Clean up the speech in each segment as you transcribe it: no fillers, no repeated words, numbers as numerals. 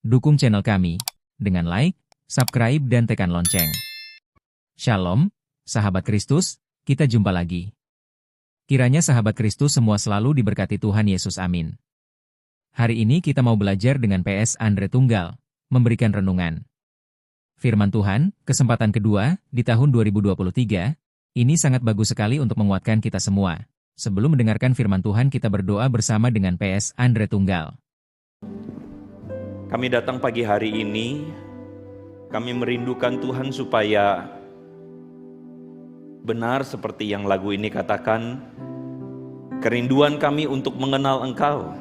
dukung channel kami dengan like, subscribe dan tekan lonceng. Shalom, sahabat Kristus, kita jumpa lagi. Kiranya sahabat Kristus semua selalu diberkati Tuhan Yesus, amin. Hari ini kita mau belajar dengan PS Andre Tunggal, memberikan renungan. Firman Tuhan, kesempatan kedua, di tahun 2023, ini sangat bagus sekali untuk menguatkan kita semua. Sebelum mendengarkan firman Tuhan, kita berdoa bersama dengan PS Andre Tunggal. Kami datang pagi hari ini, kami merindukan Tuhan supaya benar seperti yang lagu ini katakan, kerinduan kami untuk mengenal Engkau,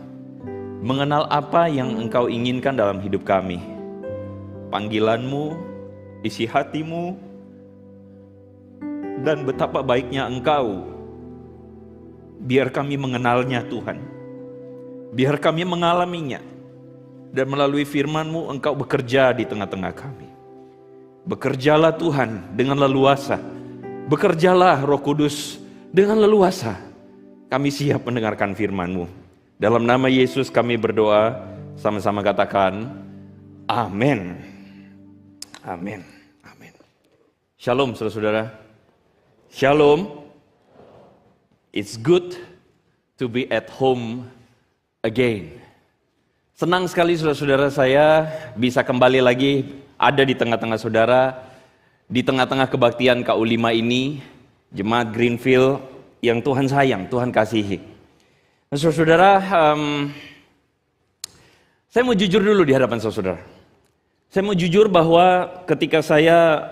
mengenal apa yang Engkau inginkan dalam hidup kami. Panggilan-Mu, isi hati-Mu, dan betapa baiknya Engkau. Biar kami mengenalnya Tuhan, biar kami mengalaminya, dan melalui firman-Mu Engkau bekerja di tengah-tengah kami. Bekerjalah Tuhan dengan leluasa, bekerjalah Roh Kudus dengan leluasa. Kami siap mendengarkan firman-Mu. Dalam nama Yesus kami berdoa, sama-sama katakan, amin. Amin. Amin. Shalom saudara-saudara. Shalom. It's good to be at home again. Senang sekali saudara-saudara saya bisa kembali lagi ada di tengah-tengah saudara, di tengah-tengah kebaktian KU5 ini, Jemaat Greenfield yang Tuhan sayang, Tuhan kasihi. Nah, saudara-saudara, saya mau jujur dulu di hadapan saudara. Saya mau jujur bahwa ketika saya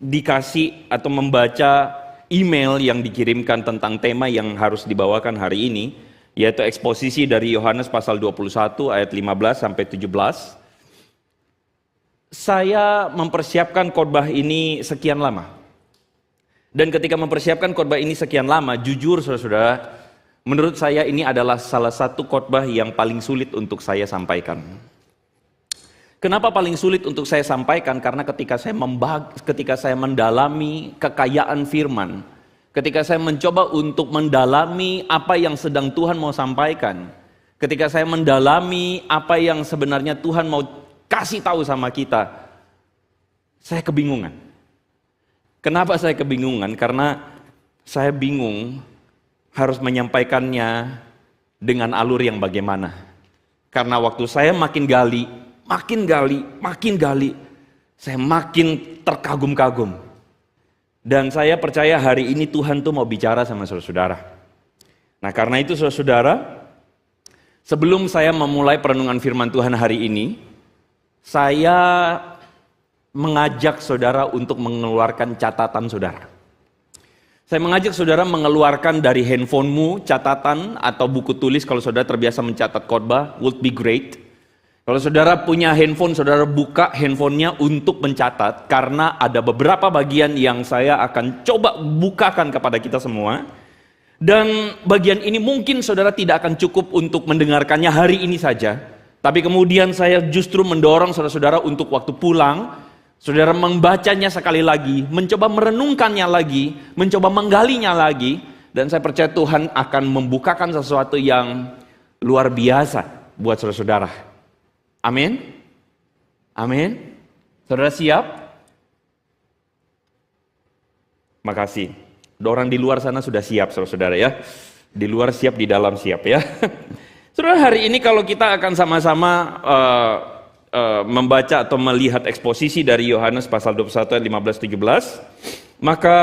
dikasih atau membaca email yang dikirimkan tentang tema yang harus dibawakan hari ini, yaitu eksposisi dari Yohanes pasal 21 ayat 15 sampai 17. Saya mempersiapkan khotbah ini sekian lama. Dan ketika mempersiapkan khotbah ini sekian lama, jujur saudara-saudara, menurut saya ini adalah salah satu khotbah yang paling sulit untuk saya sampaikan. Kenapa paling sulit untuk saya sampaikan? Karena ketika saya mendalami kekayaan firman, ketika saya mencoba untuk mendalami apa yang sedang Tuhan mau sampaikan, ketika saya mendalami apa yang sebenarnya Tuhan mau kasih tahu sama kita, saya kebingungan. Kenapa saya kebingungan? Karena saya bingung harus menyampaikannya dengan alur yang bagaimana. Karena waktu saya makin gali, saya makin terkagum-kagum. Dan saya percaya hari ini Tuhan tuh mau bicara sama saudara-saudara. Nah, karena itu saudara-saudara, sebelum saya memulai perenungan firman Tuhan hari ini, saya mengajak saudara untuk mengeluarkan catatan saudara. Saya mengajak saudara mengeluarkan dari handphonemu catatan atau buku tulis kalau saudara terbiasa mencatat khotbah, would be great. Kalau saudara punya handphone, saudara buka handphonenya untuk mencatat, karena ada beberapa bagian yang saya akan coba bukakan kepada kita semua. Dan bagian ini mungkin saudara tidak akan cukup untuk mendengarkannya hari ini saja. Tapi kemudian saya justru mendorong saudara-saudara untuk waktu pulang, saudara membacanya sekali lagi, mencoba merenungkannya lagi, mencoba menggalinya lagi. Dan saya percaya Tuhan akan membukakan sesuatu yang luar biasa buat saudara-saudara. Amin? Amin? Saudara siap? Makasih. Orang di luar sana sudah siap saudara-saudara ya. Di luar siap, di dalam siap ya. Saudara, hari ini kalau kita akan sama-sama membaca atau melihat eksposisi dari Yohanes pasal 21 ayat 15-17, maka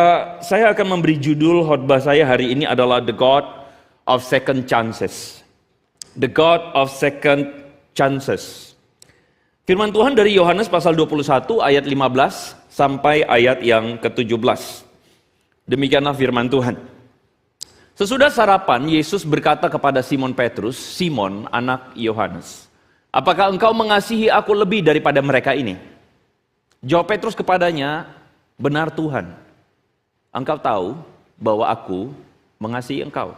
saya akan memberi judul khotbah saya hari ini adalah The God of Second Chances. The God of Second Chances. Firman Tuhan dari Yohanes pasal 21 ayat 15 sampai ayat yang ke-17. Demikianlah firman Tuhan. Sesudah sarapan, Yesus berkata kepada Simon Petrus, Simon, anak Yohanes, apakah engkau mengasihi aku lebih daripada mereka ini? Jawab Petrus kepadanya, benar Tuhan, engkau tahu bahwa aku mengasihi engkau.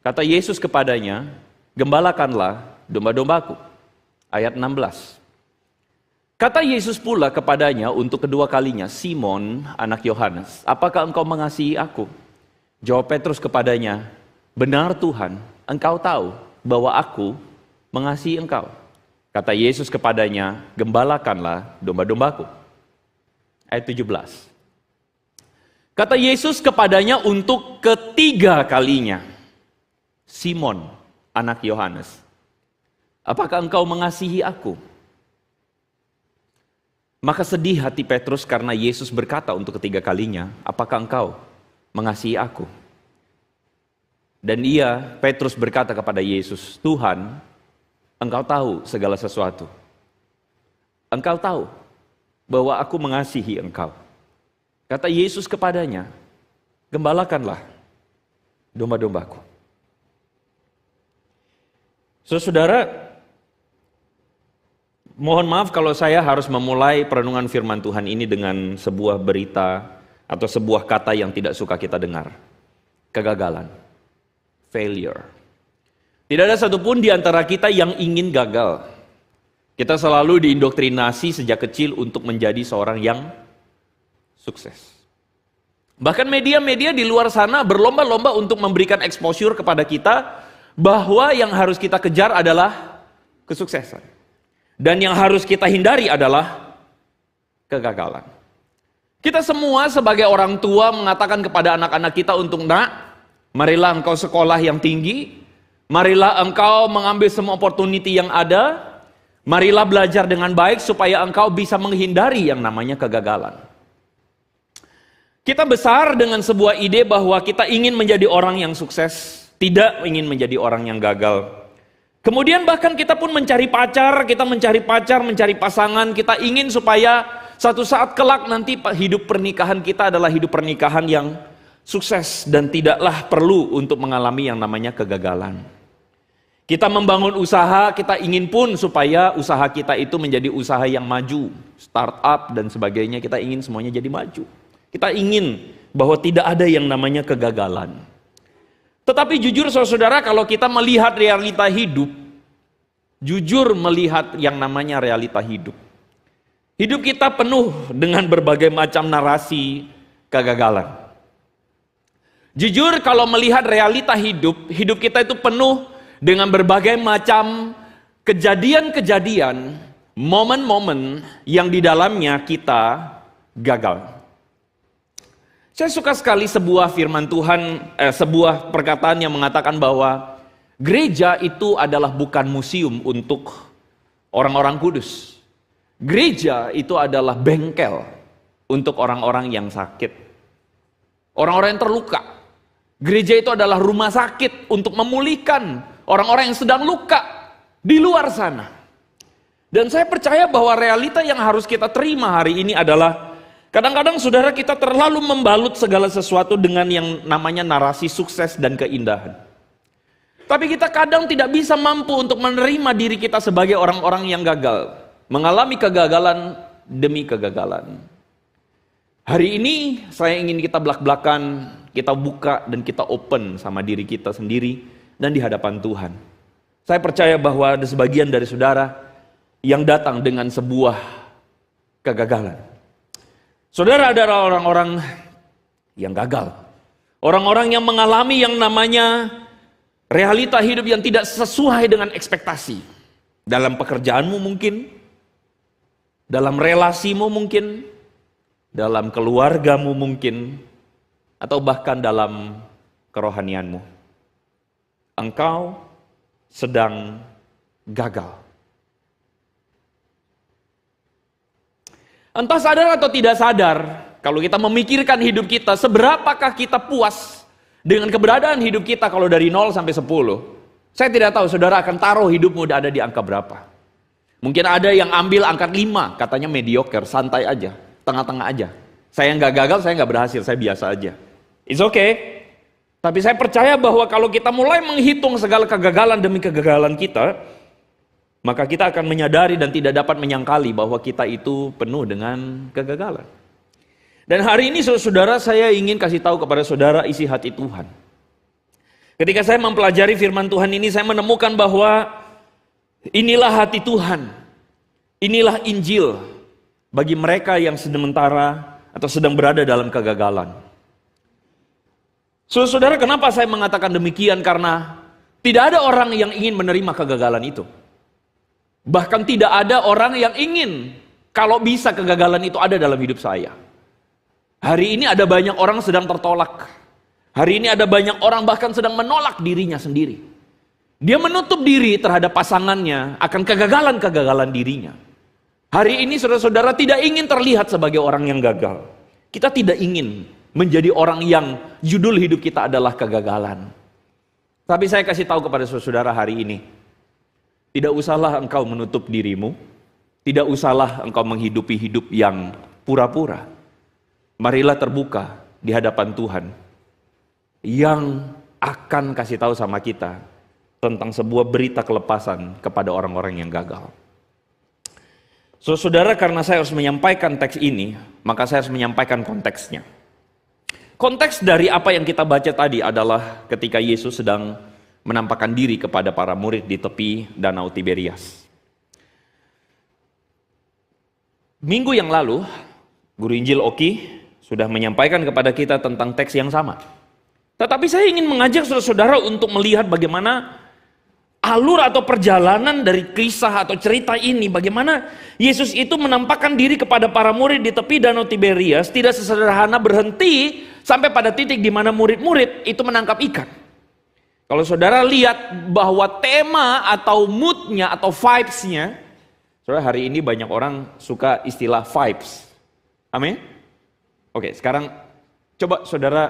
Kata Yesus kepadanya, gembalakanlah domba-dombaku. Ayat 16. Kata Yesus pula kepadanya untuk kedua kalinya, Simon, anak Yohanes, apakah engkau mengasihi aku? Jawab Petrus kepadanya, benar Tuhan, engkau tahu bahwa aku mengasihi engkau. Kata Yesus kepadanya, gembalakanlah domba-dombaku. Ayat 17. Kata Yesus kepadanya untuk ketiga kalinya, Simon, anak Yohanes, apakah engkau mengasihi aku? Maka sedih hati Petrus karena Yesus berkata untuk ketiga kalinya, apakah engkau mengasihi aku? Dan Petrus berkata kepada Yesus, Tuhan, engkau tahu segala sesuatu. Engkau tahu bahwa aku mengasihi engkau. Kata Yesus kepadanya, gembalakanlah domba-dombaku. Saudara, mohon maaf kalau saya harus memulai perenungan firman Tuhan ini dengan sebuah berita atau sebuah kata yang tidak suka kita dengar. Kegagalan. Failure. Tidak ada satupun di antara kita yang ingin gagal. Kita selalu diindoktrinasi sejak kecil untuk menjadi seorang yang sukses. Bahkan media-media di luar sana berlomba-lomba untuk memberikan exposure kepada kita bahwa yang harus kita kejar adalah kesuksesan. Dan yang harus kita hindari adalah kegagalan. Kita semua sebagai orang tua mengatakan kepada anak-anak kita untuk, nak, marilah engkau sekolah yang tinggi, marilah engkau mengambil semua opportunity yang ada, marilah belajar dengan baik supaya engkau bisa menghindari yang namanya kegagalan. Kita besar dengan sebuah ide bahwa kita ingin menjadi orang yang sukses, tidak ingin menjadi orang yang gagal. Kemudian bahkan kita pun mencari pacar, mencari pasangan, kita ingin supaya satu saat kelak nanti hidup pernikahan kita adalah hidup pernikahan yang sukses dan tidaklah perlu untuk mengalami yang namanya kegagalan. Kita membangun usaha, kita ingin pun supaya usaha kita itu menjadi usaha yang maju, startup dan sebagainya, kita ingin semuanya jadi maju. Kita ingin bahwa tidak ada yang namanya kegagalan. Tetapi jujur saudara, kalau kita melihat realita hidup, jujur melihat yang namanya realita hidup. Hidup kita penuh dengan berbagai macam narasi kegagalan. Jujur kalau melihat realita hidup, hidup kita itu penuh dengan berbagai macam kejadian-kejadian, momen-momen yang di dalamnya kita gagal. Saya suka sekali sebuah firman Tuhan, sebuah perkataan yang mengatakan bahwa gereja itu adalah bukan museum untuk orang-orang kudus. Gereja itu adalah bengkel untuk orang-orang yang sakit. Orang-orang yang terluka. Gereja itu adalah rumah sakit untuk memulihkan orang-orang yang sedang luka di luar sana. Dan saya percaya bahwa realita yang harus kita terima hari ini adalah kadang-kadang saudara kita terlalu membalut segala sesuatu dengan yang namanya narasi sukses dan keindahan. Tapi kita kadang tidak bisa mampu untuk menerima diri kita sebagai orang-orang yang gagal. Mengalami kegagalan demi kegagalan. Hari ini saya ingin kita belak-belakan, kita buka dan kita open sama diri kita sendiri dan di hadapan Tuhan. Saya percaya bahwa ada sebagian dari saudara yang datang dengan sebuah kegagalan. Saudara adalah orang-orang yang gagal. Orang-orang yang mengalami yang namanya realita hidup yang tidak sesuai dengan ekspektasi. Dalam pekerjaanmu mungkin, dalam relasimu mungkin, dalam keluargamu mungkin, atau bahkan dalam kerohanianmu. Engkau sedang gagal. Entah sadar atau tidak sadar, kalau kita memikirkan hidup kita, seberapakah kita puas dengan keberadaan hidup kita kalau dari 0 sampai 10? Saya tidak tahu saudara akan taruh hidupmu ada di angka berapa. Mungkin ada yang ambil angka 5, katanya mediocre, santai aja, tengah-tengah aja. Saya nggak gagal, saya nggak berhasil, saya biasa aja. It's okay. Tapi saya percaya bahwa kalau kita mulai menghitung segala kegagalan demi kegagalan kita, maka kita akan menyadari dan tidak dapat menyangkali bahwa kita itu penuh dengan kegagalan. Dan hari ini saudara, saya ingin kasih tahu kepada saudara isi hati Tuhan. Ketika saya mempelajari firman Tuhan ini, saya menemukan bahwa inilah hati Tuhan. Inilah Injil bagi mereka yang sementara atau sedang berada dalam kegagalan. Saudara, kenapa saya mengatakan demikian? Karena tidak ada orang yang ingin menerima kegagalan itu. Bahkan tidak ada orang yang ingin kalau bisa kegagalan itu ada dalam hidup saya. Hari ini ada banyak orang sedang tertolak. Hari ini ada banyak orang bahkan sedang menolak dirinya sendiri. Dia menutup diri terhadap pasangannya akan kegagalan-kegagalan dirinya. Hari ini saudara-saudara tidak ingin terlihat sebagai orang yang gagal. Kita tidak ingin menjadi orang yang judul hidup kita adalah kegagalan. Tapi saya kasih tahu kepada saudara hari ini, tidak usahlah engkau menutup dirimu, tidak usahlah engkau menghidupi hidup yang pura-pura. Marilah terbuka di hadapan Tuhan yang akan kasih tahu sama kita tentang sebuah berita kelepasan kepada orang-orang yang gagal. Saudara, karena saya harus menyampaikan teks ini, maka saya harus menyampaikan konteksnya. Konteks dari apa yang kita baca tadi adalah ketika Yesus sedang menampakkan diri kepada para murid di tepi Danau Tiberias. Minggu yang lalu, Guru Injil Oki sudah menyampaikan kepada kita tentang teks yang sama. Tetapi saya ingin mengajak saudara-saudara untuk melihat bagaimana alur atau perjalanan dari kisah atau cerita ini, bagaimana Yesus itu menampakkan diri kepada para murid di tepi Danau Tiberias, tidak sesederhana berhenti sampai pada titik di mana murid-murid itu menangkap ikan. Kalau saudara lihat bahwa tema atau moodnya atau vibes-nya, saudara, hari ini banyak orang suka istilah vibes. Amin? Oke, sekarang coba saudara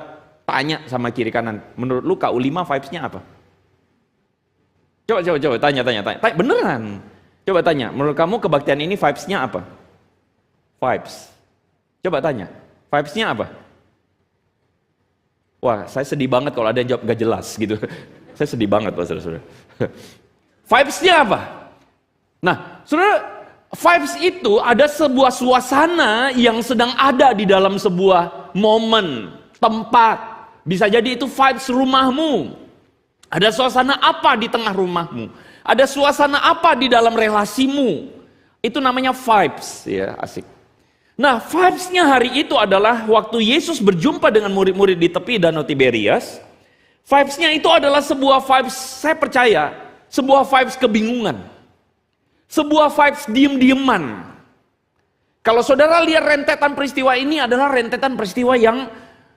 tanya sama kiri kanan, menurut lu KU5 vibes-nya apa? Coba tanya. Beneran. Coba tanya, menurut kamu kebaktian ini vibes-nya apa? Vibes. Coba tanya, vibes-nya apa? Wah, saya sedih banget kalau ada yang jawab gak jelas gitu. Saya sedih banget, Pak Saudara. Vibes-nya apa? Nah, Saudara, vibes itu ada sebuah suasana yang sedang ada di dalam sebuah momen, tempat. Bisa jadi itu vibes rumahmu. Ada suasana apa di tengah rumahmu? Ada suasana apa di dalam relasimu? Itu namanya vibes, ya, asik. Nah, vibes-nya hari itu adalah waktu Yesus berjumpa dengan murid-murid di tepi Danau Tiberias. Vibes-nya itu adalah sebuah vibes, saya percaya, sebuah vibes kebingungan. Sebuah vibes diem-dieman. Kalau saudara lihat rentetan peristiwa ini adalah rentetan peristiwa yang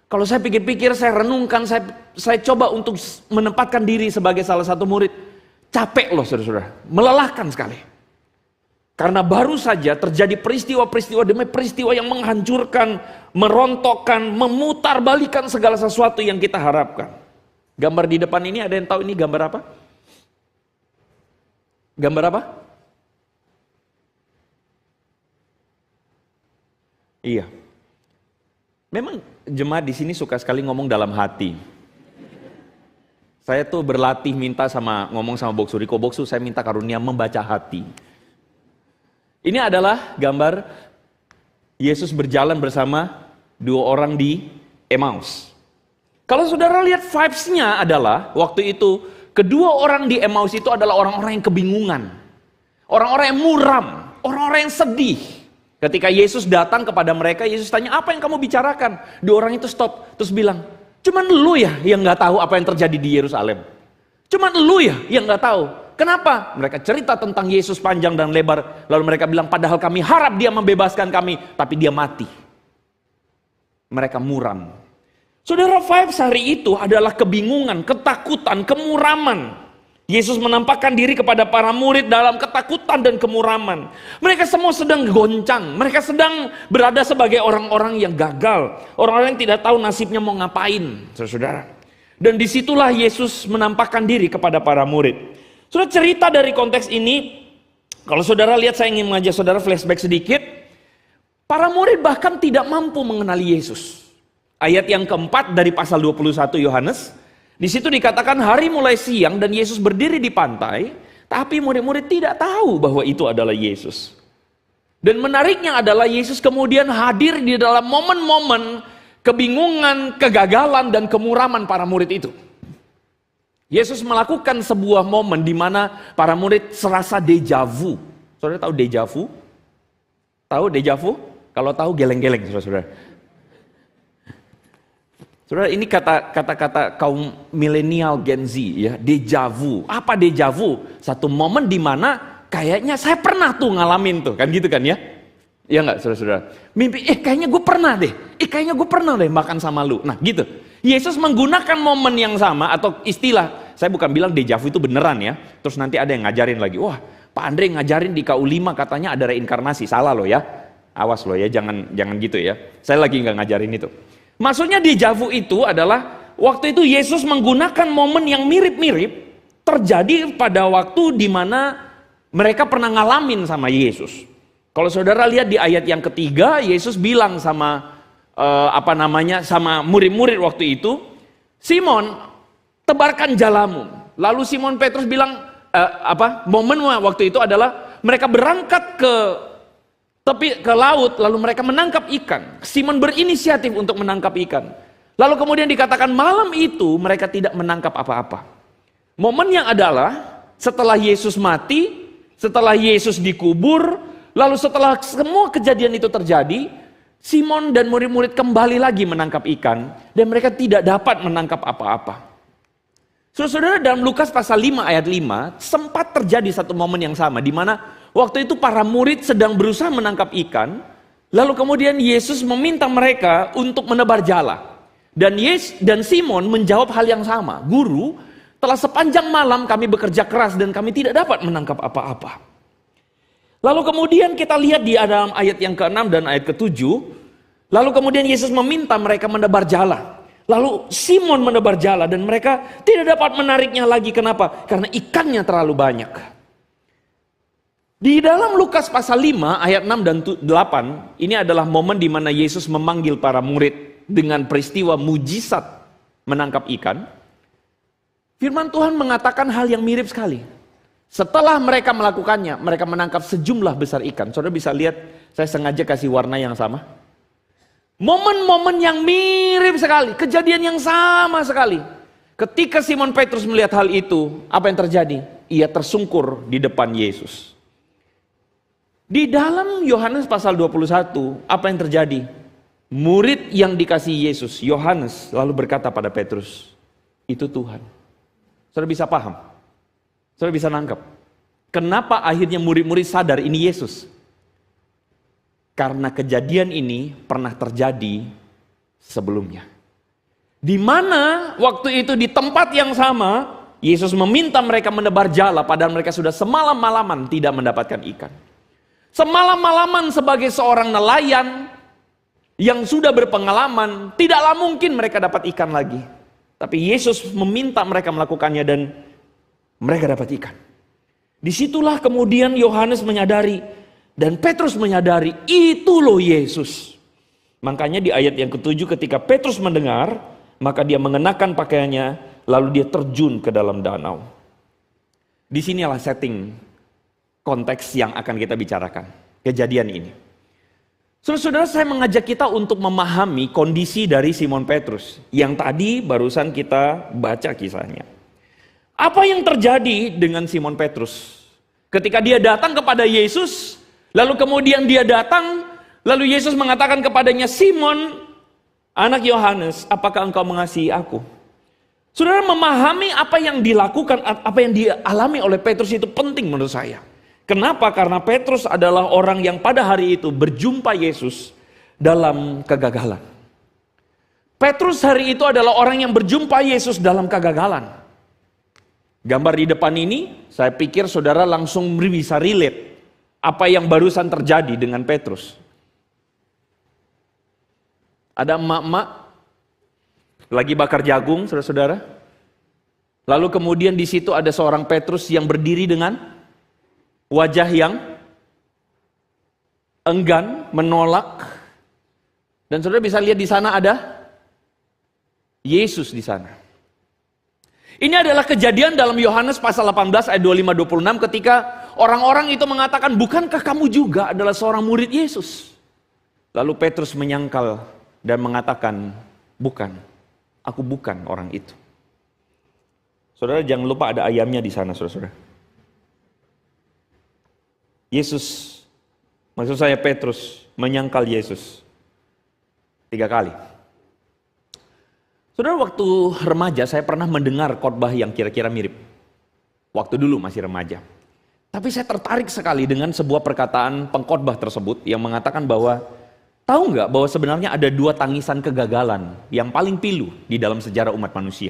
kalau saya pikir-pikir, saya renungkan, saya coba untuk menempatkan diri sebagai salah satu murid. Capek loh saudara-saudara, melelahkan sekali. Karena baru saja terjadi peristiwa-peristiwa demi peristiwa yang menghancurkan, merontokkan, memutarbalikkan segala sesuatu yang kita harapkan. Gambar di depan ini ada yang tahu ini gambar apa? Gambar apa? Iya. Memang jemaat di sini suka sekali ngomong dalam hati. Saya tuh berlatih ngomong sama Boksu Riko. Boksu, saya minta karunia membaca hati. Ini adalah gambar Yesus berjalan bersama dua orang di Emmaus. Kalau saudara lihat vibes-nya adalah waktu itu kedua orang di Emmaus itu adalah orang-orang yang kebingungan. Orang-orang yang muram, orang-orang yang sedih. Ketika Yesus datang kepada mereka, Yesus tanya, apa yang kamu bicarakan? Dua orang itu stop, terus bilang, cuman lu ya yang gak tahu apa yang terjadi di Yerusalem. Cuman lu ya yang gak tahu. Kenapa? Mereka cerita tentang Yesus panjang dan lebar. Lalu mereka bilang, padahal kami harap dia membebaskan kami, tapi dia mati. Mereka muram. Saudara, vibes hari itu adalah kebingungan, ketakutan, kemuraman. Yesus menampakkan diri kepada para murid dalam ketakutan dan kemuraman. Mereka semua sedang goncang. Mereka sedang berada sebagai orang-orang yang gagal. Orang-orang yang tidak tahu nasibnya mau ngapain, saudara. Dan disitulah Yesus menampakkan diri kepada para murid. Saudara, cerita dari konteks ini, kalau saudara lihat, saya ingin mengajak saudara flashback sedikit. Para murid bahkan tidak mampu mengenali Yesus. Ayat yang keempat dari pasal 21 Yohanes. Di situ dikatakan hari mulai siang dan Yesus berdiri di pantai, tapi murid-murid tidak tahu bahwa itu adalah Yesus. Dan menariknya adalah Yesus kemudian hadir di dalam momen-momen kebingungan, kegagalan, dan kemuraman para murid itu. Yesus melakukan sebuah momen di mana para murid serasa deja vu. Saudara tahu deja vu? Tahu deja vu? Kalau tahu geleng-geleng, saudara-saudara. Saudara, ini kata-kata kaum milenial Gen Z ya, deja vu. Apa deja vu? Satu momen di mana kayaknya saya pernah tuh ngalamin tuh, kan gitu kan ya. Iya nggak saudara-saudara? Mimpi, kayaknya gue pernah deh. Kayaknya gue pernah deh makan sama lu. Nah gitu. Yesus menggunakan momen yang sama atau istilah, saya bukan bilang deja vu itu beneran ya. Terus nanti ada yang ngajarin lagi, wah Pak Andre ngajarin di KU5 katanya ada reinkarnasi. Salah loh ya. Awas loh ya, jangan gitu ya. Saya lagi nggak ngajarin itu. Maksudnya deja vu itu adalah waktu itu Yesus menggunakan momen yang mirip-mirip terjadi pada waktu di mana mereka pernah ngalamin sama Yesus. Kalau saudara lihat di ayat yang ketiga, Yesus bilang sama sama murid-murid waktu itu, Simon, tebarkan jalamu. Lalu Simon Petrus bilang, momen waktu itu adalah mereka berangkat ke laut, lalu mereka menangkap ikan. Simon berinisiatif untuk menangkap ikan. Lalu kemudian dikatakan malam itu mereka tidak menangkap apa-apa. Momennya adalah setelah Yesus mati, setelah Yesus dikubur, lalu setelah semua kejadian itu terjadi, Simon dan murid-murid kembali lagi menangkap ikan, dan mereka tidak dapat menangkap apa-apa. Saudara-saudara, dalam Lukas pasal 5 ayat 5, sempat terjadi satu momen yang sama, di mana waktu itu para murid sedang berusaha menangkap ikan, lalu kemudian Yesus meminta mereka untuk menebar jala. Dan Simon menjawab hal yang sama, Guru, telah sepanjang malam kami bekerja keras dan kami tidak dapat menangkap apa-apa. Lalu kemudian kita lihat di dalam ayat yang ke-6 dan ayat ke-7, lalu kemudian Yesus meminta mereka menebar jala. Lalu Simon menebar jala dan mereka tidak dapat menariknya lagi. Kenapa? Karena ikannya terlalu banyak. Di dalam Lukas pasal 5 ayat 6 dan 8, ini adalah momen di mana Yesus memanggil para murid dengan peristiwa mujizat menangkap ikan. Firman Tuhan mengatakan hal yang mirip sekali. Setelah mereka melakukannya, mereka menangkap sejumlah besar ikan. Saudara bisa lihat, saya sengaja kasih warna yang sama. Momen-momen yang mirip sekali, kejadian yang sama sekali. Ketika Simon Petrus melihat hal itu, apa yang terjadi? Ia tersungkur di depan Yesus. Di dalam Yohanes pasal 21, apa yang terjadi? Murid yang dikasihi Yesus, Yohanes, lalu berkata pada Petrus, itu Tuhan. Saudara bisa paham? Saudara bisa nangkep? Kenapa akhirnya murid-murid sadar ini Yesus? Karena kejadian ini pernah terjadi sebelumnya. Di mana waktu itu di tempat yang sama, Yesus meminta mereka menebar jala, padahal mereka sudah semalam-malaman tidak mendapatkan ikan. Semalam-malaman sebagai seorang nelayan yang sudah berpengalaman, tidaklah mungkin mereka dapat ikan lagi. Tapi Yesus meminta mereka melakukannya dan mereka dapat ikan. Disitulah kemudian Yohanes menyadari dan Petrus menyadari itu loh Yesus. Makanya di ayat yang ke-7 ketika Petrus mendengar, maka dia mengenakan pakaiannya lalu dia terjun ke dalam danau. Disinilah setting konteks yang akan kita bicarakan. Kejadian ini. Saudara-saudara, saya mengajak kita untuk memahami kondisi dari Simon Petrus yang tadi barusan kita baca kisahnya. Apa yang terjadi dengan Simon Petrus? Ketika dia datang kepada Yesus, lalu kemudian dia datang, lalu Yesus mengatakan kepadanya, Simon, anak Yohanes, apakah engkau mengasihi aku? Saudara, memahami apa yang dilakukan, apa yang dialami oleh Petrus itu penting menurut saya. Kenapa? Karena Petrus adalah orang yang pada hari itu berjumpa Yesus dalam kegagalan. Petrus hari itu adalah orang yang berjumpa Yesus dalam kegagalan. Gambar di depan ini, saya pikir saudara langsung bisa relate apa yang barusan terjadi dengan Petrus. Ada emak-emak lagi bakar jagung, saudara-saudara. Lalu kemudian di situ ada seorang Petrus yang berdiri dengan wajah yang enggan, menolak. Dan saudara bisa lihat di sana ada Yesus di sana. Ini adalah kejadian dalam Yohanes pasal 18 ayat 25-26 ketika orang-orang itu mengatakan, bukankah kamu juga adalah seorang murid Yesus? Lalu Petrus menyangkal dan mengatakan, bukan, aku bukan orang itu. Saudara jangan lupa ada ayamnya di sana, saudara-saudara. Yesus, maksud saya Petrus, menyangkal Yesus 3 kali. Saudara, waktu remaja saya pernah mendengar khotbah yang kira-kira mirip. Waktu dulu masih remaja. Tapi saya tertarik sekali dengan sebuah perkataan pengkhotbah tersebut yang mengatakan bahwa, tahu nggak bahwa sebenarnya ada 2 tangisan kegagalan yang paling pilu di dalam sejarah umat manusia.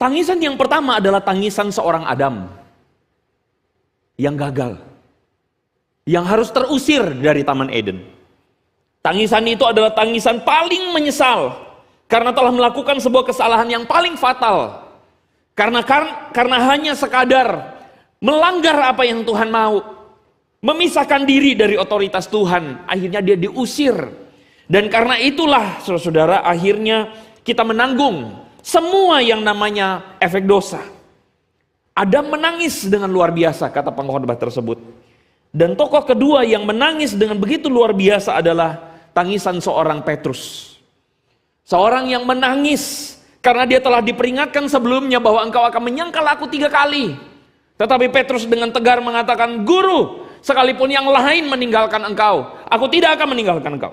Tangisan yang pertama adalah tangisan seorang Adam yang gagal, yang harus terusir dari Taman Eden. Tangisan itu adalah tangisan paling menyesal karena telah melakukan sebuah kesalahan yang paling fatal. Karena hanya sekadar melanggar apa yang Tuhan mau, memisahkan diri dari otoritas Tuhan, akhirnya dia diusir. Dan karena itulah saudara-saudara, akhirnya kita menanggung semua yang namanya efek dosa. Adam menangis dengan luar biasa, kata pengkhotbah tersebut. Dan tokoh kedua yang menangis dengan begitu luar biasa adalah tangisan seorang Petrus. Seorang yang menangis karena dia telah diperingatkan sebelumnya bahwa engkau akan menyangkal aku 3 kali. Tetapi Petrus dengan tegar mengatakan, Guru, sekalipun yang lain meninggalkan engkau, aku tidak akan meninggalkan engkau.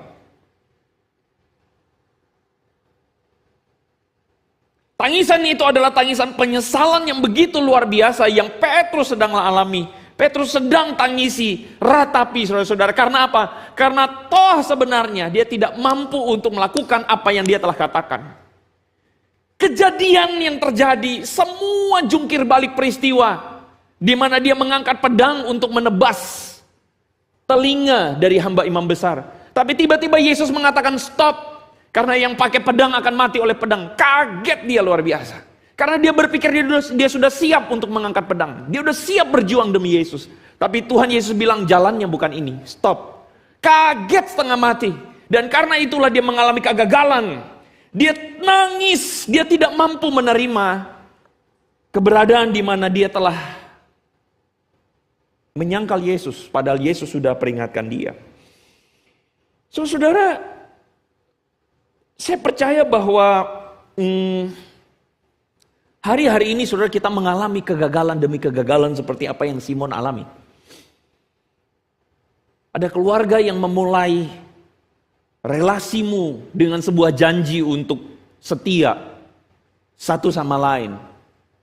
Tangisan itu adalah tangisan penyesalan yang begitu luar biasa yang Petrus sedang alami. Petrus sedang tangisi, ratapi saudara-saudara. Karena apa? Karena toh sebenarnya dia tidak mampu untuk melakukan apa yang dia telah katakan. Kejadian yang terjadi, semua jungkir balik peristiwa, di mana dia mengangkat pedang untuk menebas telinga dari hamba imam besar. Tapi tiba-tiba Yesus mengatakan stop. Karena yang pakai pedang akan mati oleh pedang. Kaget dia luar biasa. Karena dia berpikir dia sudah siap untuk mengangkat pedang. Dia sudah siap berjuang demi Yesus. Tapi Tuhan Yesus bilang jalannya bukan ini. Stop. Kaget setengah mati. Dan karena itulah dia mengalami kegagalan. Dia nangis. Dia tidak mampu menerima keberadaan di mana dia telah menyangkal Yesus. Padahal Yesus sudah peringatkan dia. Saudara, saya percaya bahwa hari-hari ini saudara kita mengalami kegagalan demi kegagalan seperti apa yang Simon alami. Ada keluarga yang memulai relasimu dengan sebuah janji untuk setia satu sama lain.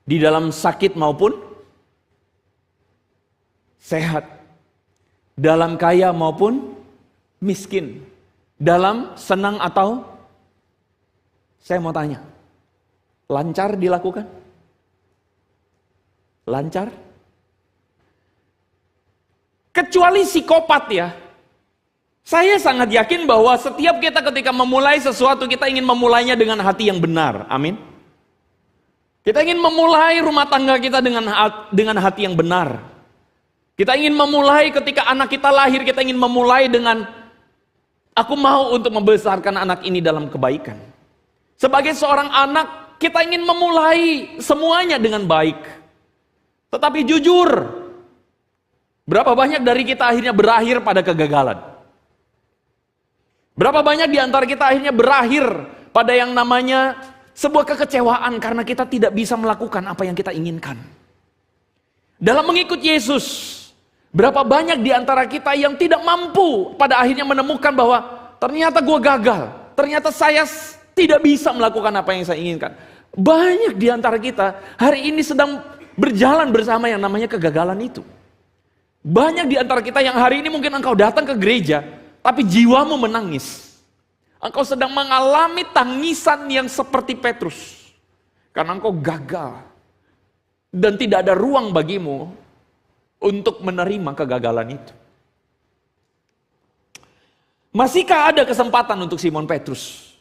Di dalam sakit maupun sehat. Dalam kaya maupun miskin. Dalam senang atau saya mau tanya, lancar dilakukan? Lancar? Kecuali psikopat ya. Saya sangat yakin bahwa setiap kita ketika memulai sesuatu, kita ingin memulainya dengan hati yang benar. Amin. Kita ingin memulai rumah tangga kita dengan hati yang benar. Kita ingin memulai ketika anak kita lahir, kita ingin memulai dengan aku mau untuk membesarkan anak ini dalam kebaikan. Sebagai seorang anak, kita ingin memulai semuanya dengan baik. Tetapi jujur, berapa banyak dari kita akhirnya berakhir pada kegagalan? Berapa banyak di antara kita akhirnya berakhir pada yang namanya sebuah kekecewaan karena kita tidak bisa melakukan apa yang kita inginkan. Dalam mengikut Yesus, berapa banyak di antara kita yang tidak mampu pada akhirnya menemukan bahwa ternyata gue gagal, ternyata saya tidak bisa melakukan apa yang saya inginkan. Banyak di antara kita hari ini sedang berjalan bersama yang namanya kegagalan itu. Banyak di antara kita yang hari ini mungkin engkau datang ke gereja, tapi jiwamu menangis. Engkau sedang mengalami tangisan yang seperti Petrus. Karena engkau gagal. Dan tidak ada ruang bagimu untuk menerima kegagalan itu. Masihkah ada kesempatan untuk Simon Petrus?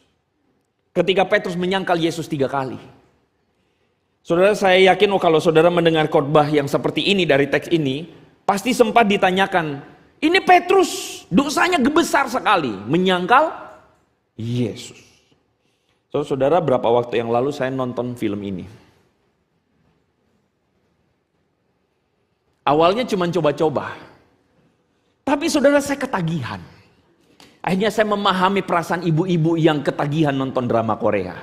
Ketika Petrus menyangkal Yesus 3 kali. Saudara, saya yakin kalau saudara mendengar khotbah yang seperti ini dari teks ini, pasti sempat ditanyakan, ini Petrus dosanya besar sekali, menyangkal Yesus. Saudara, berapa waktu yang lalu saya nonton film ini. Awalnya cuma coba-coba. Tapi saudara, saya ketagihan. Akhirnya saya memahami perasaan ibu-ibu yang ketagihan nonton drama Korea.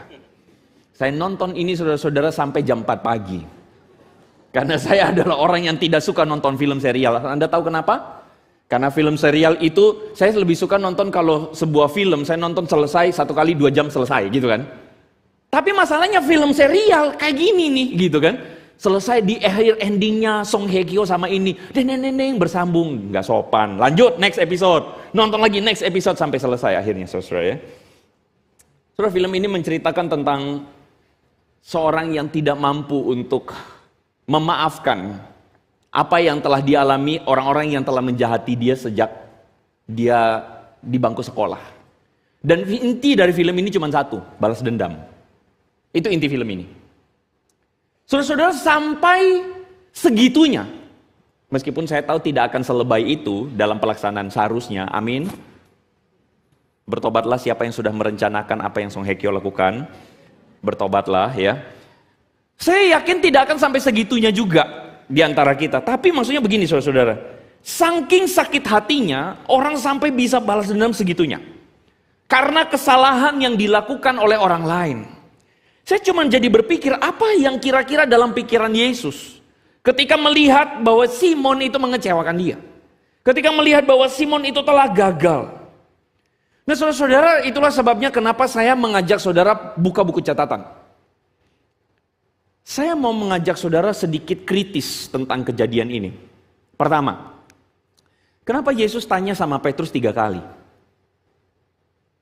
Saya nonton ini saudara-saudara sampai jam 4 pagi. Karena saya adalah orang yang tidak suka nonton film serial. Anda tahu kenapa? Karena film serial itu saya lebih suka nonton kalau sebuah film saya nonton selesai 1 kali 2 jam selesai gitu kan. Tapi masalahnya film serial kayak gini nih gitu kan. selesai di akhir endingnya Song Hye Kyo sama ini, deng bersambung, nggak sopan. Lanjut next episode, nonton lagi next episode sampai selesai akhirnya, saudara ya. Saudara, film ini menceritakan tentang seorang yang tidak mampu untuk memaafkan apa yang telah dialami orang-orang yang telah menjahati dia sejak dia di bangku sekolah. Dan inti dari film ini cuma satu, balas dendam. Itu inti film ini. Saudara-saudara, sampai segitunya, meskipun saya tahu tidak akan selebay itu dalam pelaksanaan seharusnya, amin. Bertobatlah siapa yang sudah merencanakan apa yang Song Hye Kyo lakukan. Bertobatlah ya. Saya yakin tidak akan sampai segitunya juga di antara kita. Tapi maksudnya begini saudara-saudara. Saking sakit hatinya, orang sampai bisa balas dendam segitunya. Karena kesalahan yang dilakukan oleh orang lain. Saya cuma jadi berpikir, apa yang kira-kira dalam pikiran Yesus ketika melihat bahwa Simon itu mengecewakan dia. Ketika melihat bahwa Simon itu telah gagal. Nah saudara-saudara, itulah sebabnya kenapa saya mengajak saudara buka buku catatan. Saya mau mengajak saudara sedikit kritis tentang kejadian ini. Pertama, kenapa Yesus tanya sama Petrus 3 kali?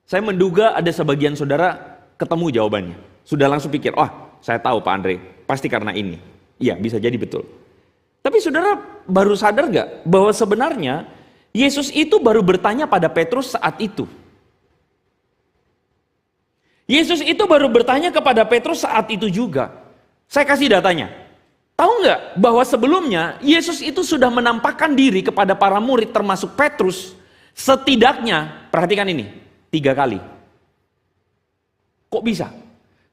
Saya menduga ada sebagian saudara ketemu jawabannya. Sudah langsung pikir, saya tahu Pak Andre, pasti karena ini. Iya, bisa jadi betul. Tapi saudara baru sadar gak bahwa sebenarnya Yesus itu baru bertanya pada Petrus saat itu. Yesus itu baru bertanya kepada Petrus saat itu juga. Saya kasih datanya. Tahu nggak bahwa sebelumnya Yesus itu sudah menampakkan diri kepada para murid termasuk Petrus setidaknya, perhatikan ini, 3 kali. Kok bisa?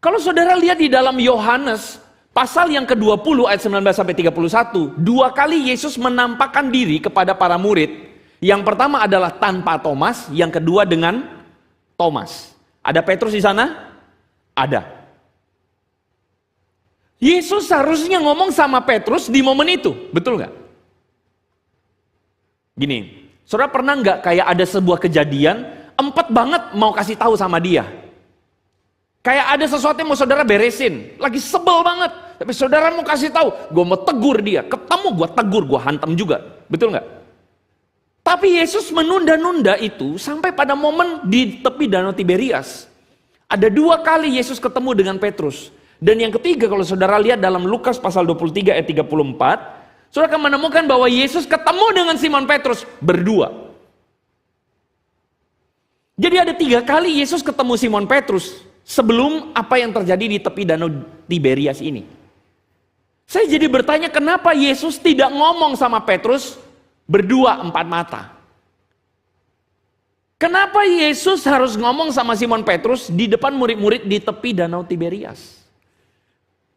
Kalau saudara lihat di dalam Yohanes pasal yang ke-20 ayat 19 sampai 31, 2 kali Yesus menampakkan diri kepada para murid. Yang pertama adalah tanpa Thomas, yang kedua dengan Thomas. Ada Petrus di sana? Ada. Yesus harusnya ngomong sama Petrus di momen itu, betul nggak? Gini, saudara pernah nggak kayak ada sebuah kejadian, empet banget mau kasih tahu sama dia? Kayak ada sesuatu yang mau saudara beresin, lagi sebel banget, tapi saudara mau kasih tahu, gue mau tegur dia, ketemu gue tegur, gue hantam juga, betul nggak? Tapi Yesus menunda-nunda itu sampai pada momen di tepi Danau Tiberias. Ada 2 kali Yesus ketemu dengan Petrus. Dan yang ketiga kalau saudara lihat dalam Lukas pasal 23 ayat 34, saudara akan menemukan bahwa Yesus ketemu dengan Simon Petrus berdua. Jadi ada 3 kali Yesus ketemu Simon Petrus sebelum apa yang terjadi di tepi Danau Tiberias ini. Saya jadi bertanya kenapa Yesus tidak ngomong sama Petrus berdua 4 mata. Kenapa Yesus harus ngomong sama Simon Petrus di depan murid-murid di tepi Danau Tiberias?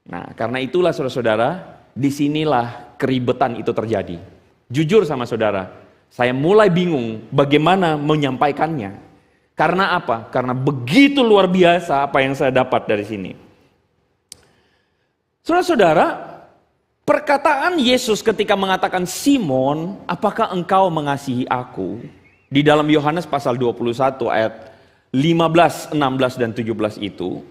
Nah, karena itulah saudara-saudara, disinilah keribetan itu terjadi. Jujur sama saudara, saya mulai bingung bagaimana menyampaikannya. Karena apa? Karena begitu luar biasa apa yang saya dapat dari sini. Saudara-saudara, perkataan Yesus ketika mengatakan, Simon, apakah engkau mengasihi aku? Di dalam Yohanes pasal 21 ayat 15, 16, dan 17 itu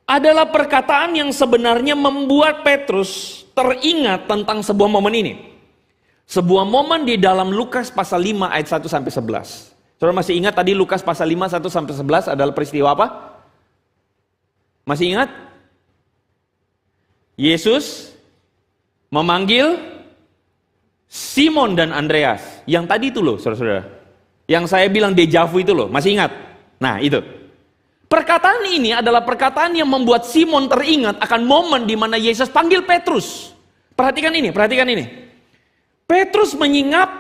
adalah perkataan yang sebenarnya membuat Petrus teringat tentang sebuah momen ini. Sebuah momen di dalam Lukas pasal 5 ayat 1 sampai 11. Saudara masih ingat tadi Lukas pasal 5 1 sampai 11 adalah peristiwa apa? Masih ingat? Yesus memanggil Simon dan Andreas. Yang tadi itu loh saudara-saudara. Yang saya bilang dejavu itu loh, masih ingat? Nah itu. Perkataan ini adalah perkataan yang membuat Simon teringat akan momen di mana Yesus panggil Petrus. Perhatikan ini, perhatikan ini. Petrus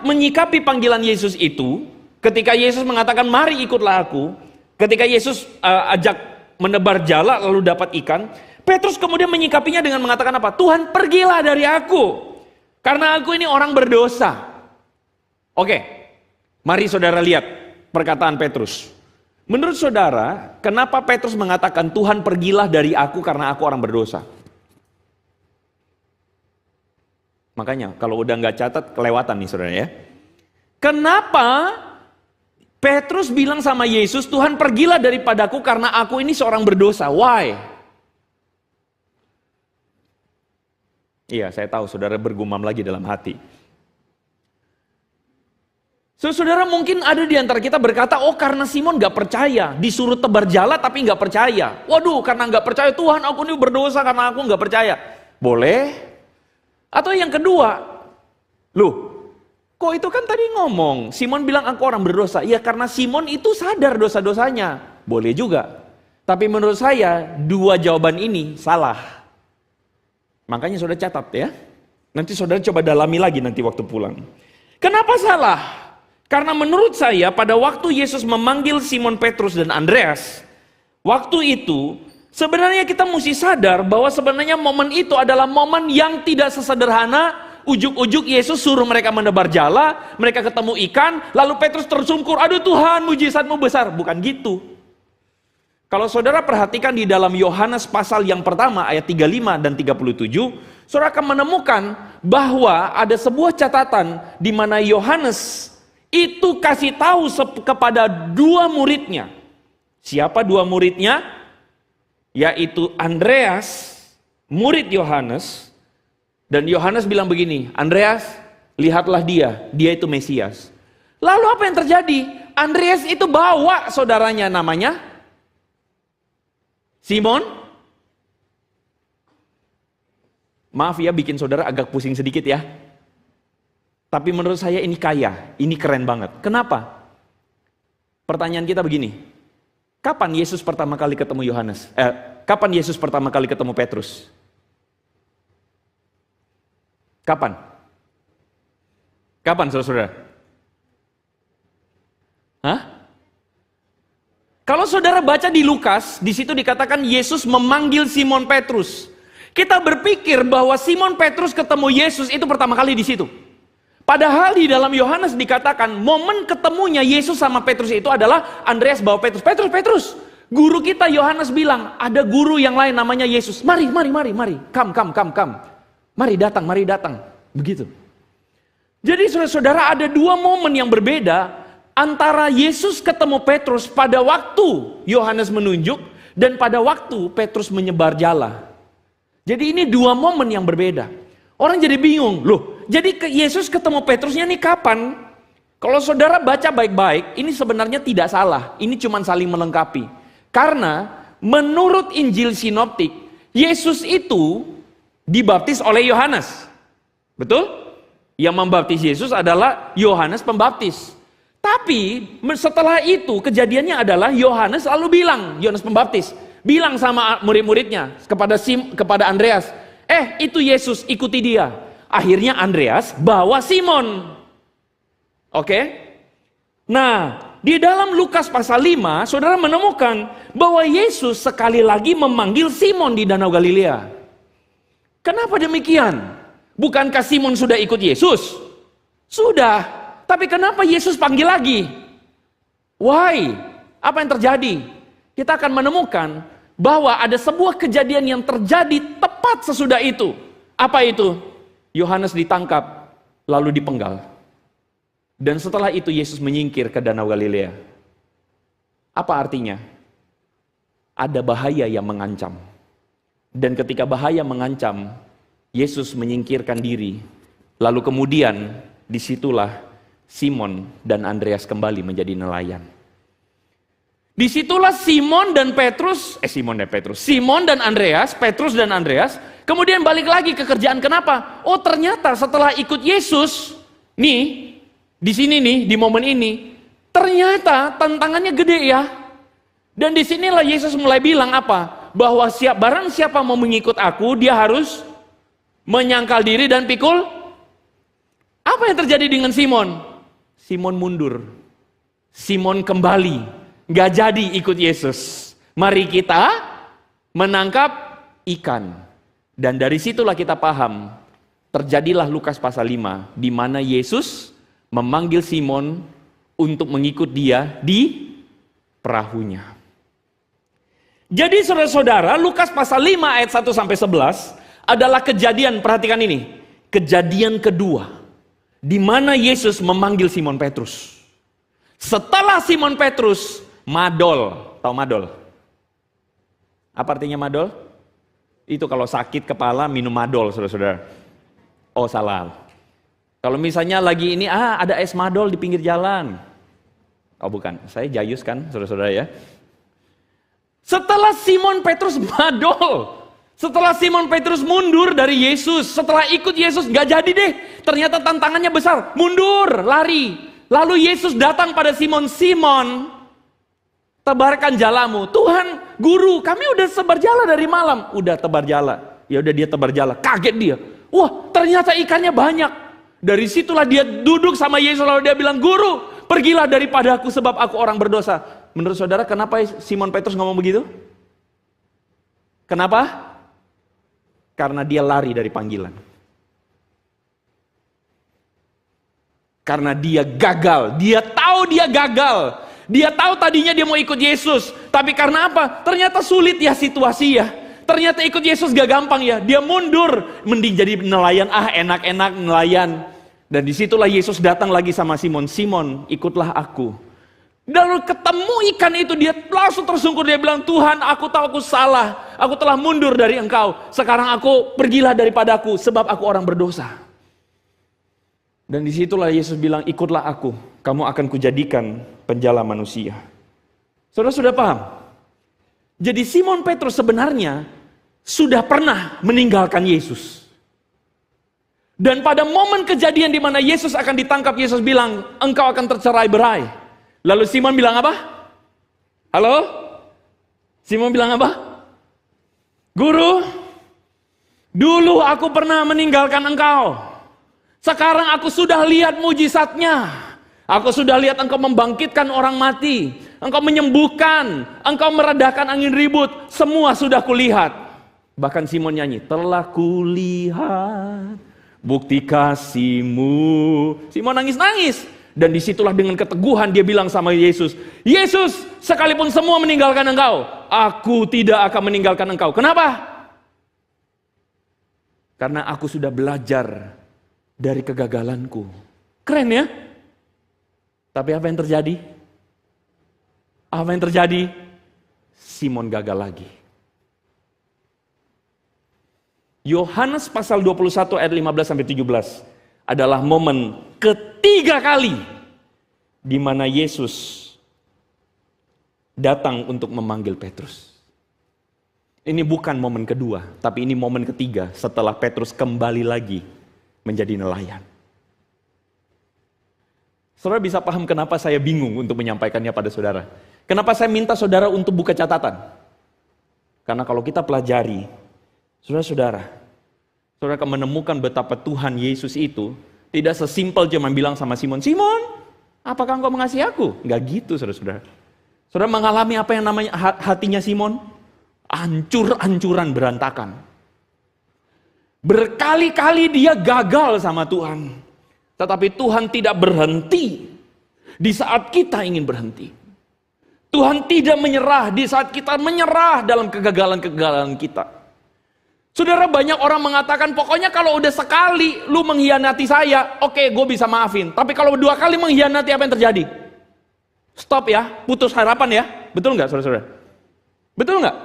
menyikapi panggilan Yesus itu ketika Yesus mengatakan mari ikutlah aku. Ketika Yesus ajak menebar jala lalu dapat ikan. Petrus kemudian menyikapinya dengan mengatakan apa? Tuhan pergilah dari aku. Karena aku ini orang berdosa. Oke. Mari saudara lihat perkataan Petrus. Menurut saudara, kenapa Petrus mengatakan Tuhan pergilah dari aku karena aku orang berdosa? Makanya kalau udah nggak catat kelewatan nih saudara ya. Kenapa Petrus bilang sama Yesus, Tuhan pergilah daripadaku karena aku ini seorang berdosa? Why? Iya, saya tahu saudara bergumam lagi dalam hati. Saudara mungkin ada di antara kita berkata, oh karena Simon gak percaya, disuruh tebar jala tapi gak percaya. Waduh, karena gak percaya, Tuhan aku ini berdosa karena aku gak percaya. Boleh. Atau yang kedua, loh, kok itu kan tadi ngomong, Simon bilang aku orang berdosa. Ya karena Simon itu sadar dosa-dosanya. Boleh juga. Tapi menurut saya, dua jawaban ini salah. Makanya saudara catat ya. Nanti saudara coba dalami lagi nanti waktu pulang. Kenapa salah? Karena menurut saya pada waktu Yesus memanggil Simon Petrus dan Andreas, waktu itu sebenarnya kita mesti sadar bahwa sebenarnya momen itu adalah momen yang tidak sesederhana ujuk-ujuk Yesus suruh mereka menebar jala, mereka ketemu ikan, lalu Petrus tersungkur, aduh Tuhan mujizatmu besar. Bukan gitu. Kalau saudara perhatikan di dalam Yohanes pasal yang pertama ayat 35 dan 37, saudara akan menemukan bahwa ada sebuah catatan di mana Yohanes itu kasih tahu kepada dua muridnya. Siapa dua muridnya? Yaitu Andreas, murid Yohanes. Dan Yohanes bilang begini, Andreas, lihatlah dia itu Mesias. Lalu apa yang terjadi? Andreas itu bawa saudaranya namanya Simon. Maaf ya bikin saudara agak pusing sedikit ya. Tapi menurut saya ini kaya, ini keren banget. Kenapa? Pertanyaan kita begini. Kapan Yesus pertama kali ketemu Yohanes? Kapan Yesus pertama kali ketemu Petrus? Kapan? Kapan saudara-saudara? Hah? Kalau saudara baca di Lukas, di situ dikatakan Yesus memanggil Simon Petrus. Kita berpikir bahwa Simon Petrus ketemu Yesus itu pertama kali di situ. Padahal di dalam Yohanes dikatakan momen ketemunya Yesus sama Petrus itu adalah Andreas bawa Petrus. Petrus, guru kita Yohanes bilang ada guru yang lain namanya Yesus. Mari. Come. Mari datang. Begitu. Jadi saudara-saudara ada dua momen yang berbeda antara Yesus ketemu Petrus pada waktu Yohanes menunjuk dan pada waktu Petrus menyebar jala. Jadi ini dua momen yang berbeda. Orang jadi bingung, loh jadi Yesus ketemu Petrusnya nih kapan? Kalau saudara baca baik-baik, ini sebenarnya tidak salah. Ini cuma saling melengkapi. Karena menurut Injil Sinoptik, Yesus itu dibaptis oleh Yohanes. Betul? Yang membaptis Yesus adalah Yohanes Pembaptis. Tapi setelah itu kejadiannya adalah Yohanes lalu bilang, Yohanes Pembaptis, bilang sama murid-muridnya kepada Andreas, itu Yesus, ikuti dia. Akhirnya Andreas bawa Simon. Oke? Nah, di dalam Lukas pasal 5, saudara menemukan bahwa Yesus sekali lagi memanggil Simon di Danau Galilea. Kenapa demikian? Bukankah Simon sudah ikut Yesus? Sudah. Tapi kenapa Yesus panggil lagi? Why? Apa yang terjadi? Kita akan menemukan bahwa ada sebuah kejadian yang terjadi tepat sesudah itu. Apa itu? Yohanes ditangkap, lalu dipenggal. Dan setelah itu Yesus menyingkir ke Danau Galilea. Apa artinya? Ada bahaya yang mengancam. Dan ketika bahaya mengancam, Yesus menyingkirkan diri. Lalu kemudian disitulah Simon dan Andreas kembali menjadi nelayan. Disitulah Simon dan Andreas, Petrus dan Andreas, kemudian balik lagi ke kerjaan. Kenapa? Oh ternyata setelah ikut Yesus, nih, di sini nih, di momen ini, ternyata tantangannya gede ya. Dan disinilah Yesus mulai bilang apa? Bahwa barang siapa mau mengikut aku, dia harus menyangkal diri dan pikul. Apa yang terjadi dengan Simon? Simon mundur. Simon kembali. Gak jadi ikut Yesus. Mari kita menangkap ikan. Dan dari situlah kita paham. Terjadilah Lukas pasal 5. Di mana Yesus memanggil Simon untuk mengikut dia di perahunya. Jadi saudara-saudara, Lukas pasal 5 ayat 1 sampai 11 adalah kejadian, perhatikan ini. Kejadian kedua. Di mana Yesus memanggil Simon Petrus. Setelah Simon Petrus madol. Tahu madol? Apa artinya madol? Itu kalau sakit kepala minum madol, saudara-saudara. Oh salah. Kalau misalnya lagi ini, ada es madol di pinggir jalan. Oh bukan, saya Jayus kan, saudara-saudara ya. Setelah Simon Petrus madol, setelah Simon Petrus mundur dari Yesus, setelah ikut Yesus, gak jadi deh. Ternyata tantangannya besar, mundur, lari. Lalu Yesus datang pada Simon, Simon, tebarkan jalamu. Tuhan, guru, kami udah sebar jala dari malam. Udah tebar jala. Ya udah dia tebar jala, kaget dia. Wah, ternyata ikannya banyak. Dari situlah dia duduk sama Yesus, lalu dia bilang, guru, pergilah daripada aku sebab aku orang berdosa. Menurut saudara, kenapa Simon Petrus ngomong begitu? Kenapa? Karena dia lari dari panggilan. Karena dia gagal, dia tahu dia gagal. Dia tahu tadinya dia mau ikut Yesus, tapi karena apa? Ternyata sulit ya situasi ya. Ternyata ikut Yesus gak gampang ya. Dia mundur, mending jadi nelayan. Enak-enak nelayan. Dan disitulah Yesus datang lagi sama Simon. Simon, ikutlah aku. Lalu ketemu ikan itu, dia langsung tersungkur. Dia bilang, Tuhan, aku tahu aku salah. Aku telah mundur dari engkau. Sekarang aku pergilah daripadaku, sebab aku orang berdosa. Dan disitulah Yesus bilang, ikutlah aku. Kamu akan kujadikan penjala manusia. Saudara sudah paham? Jadi Simon Petrus sebenarnya sudah pernah meninggalkan Yesus. Dan pada momen kejadian di mana Yesus akan ditangkap, Yesus bilang, engkau akan tercerai-berai. Lalu Simon bilang apa? Halo? Simon bilang apa? Guru, dulu aku pernah meninggalkan engkau. Sekarang aku sudah lihat mujizatnya. Aku sudah lihat engkau membangkitkan orang mati. Engkau menyembuhkan. Engkau meredakan angin ribut. Semua sudah kulihat. Bahkan Simon nyanyi, telah kulihat bukti kasih-Mu. Simon nangis-nangis. Dan disitulah dengan keteguhan dia bilang sama Yesus, Yesus, sekalipun semua meninggalkan engkau, aku tidak akan meninggalkan engkau. Kenapa? Karena aku sudah belajar dari kegagalanku. Keren ya? Tapi apa yang terjadi? Apa yang terjadi? Simon gagal lagi. Yohanes pasal 21 ayat 15-17 adalah momen ketiga kali di mana Yesus datang untuk memanggil Petrus. Ini bukan momen kedua, tapi ini momen ketiga setelah Petrus kembali lagi menjadi nelayan. Saudara bisa paham kenapa saya bingung untuk menyampaikannya pada saudara. Kenapa saya minta saudara untuk buka catatan? Karena kalau kita pelajari, saudara akan menemukan betapa Tuhan Yesus itu tidak sesimpel cuma bilang sama Simon, Simon, apakah engkau mengasihi aku? Enggak gitu saudara. Saudara mengalami apa yang namanya hatinya Simon? Hancur-hancuran berantakan. Berkali-kali dia gagal sama Tuhan. Tetapi Tuhan tidak berhenti di saat kita ingin berhenti. Tuhan tidak menyerah di saat kita menyerah dalam kegagalan-kegagalan kita. Saudara, banyak orang mengatakan, pokoknya kalau udah sekali lu mengkhianati saya, oke, gue bisa maafin. Tapi kalau 2 kali mengkhianati, apa yang terjadi? Stop ya, putus harapan ya. Betul nggak saudara-saudara? Betul nggak?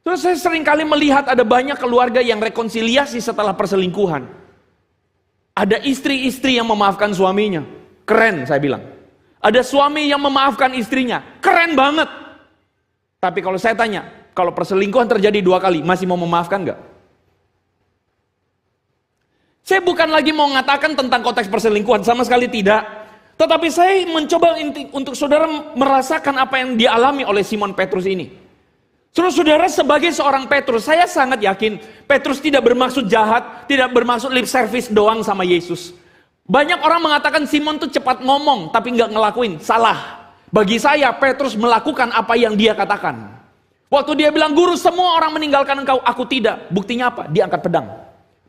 Terus saya sering kali melihat ada banyak keluarga yang rekonsiliasi setelah perselingkuhan. Ada istri-istri yang memaafkan suaminya. Keren saya bilang. Ada suami yang memaafkan istrinya. Keren banget. Tapi kalau saya tanya, kalau perselingkuhan terjadi 2 kali, masih mau memaafkan nggak? Saya bukan lagi mau mengatakan tentang konteks perselingkuhan, sama sekali tidak. Tetapi saya mencoba untuk saudara merasakan apa yang dialami oleh Simon Petrus ini. Saudara, sebagai seorang Petrus, saya sangat yakin Petrus tidak bermaksud jahat, tidak bermaksud lip service doang sama Yesus. Banyak orang mengatakan Simon tuh cepat ngomong, tapi nggak ngelakuin. Salah. Bagi saya, Petrus melakukan apa yang dia katakan. Waktu dia bilang, guru, semua orang meninggalkan engkau, aku tidak. Buktinya apa? Dia angkat pedang.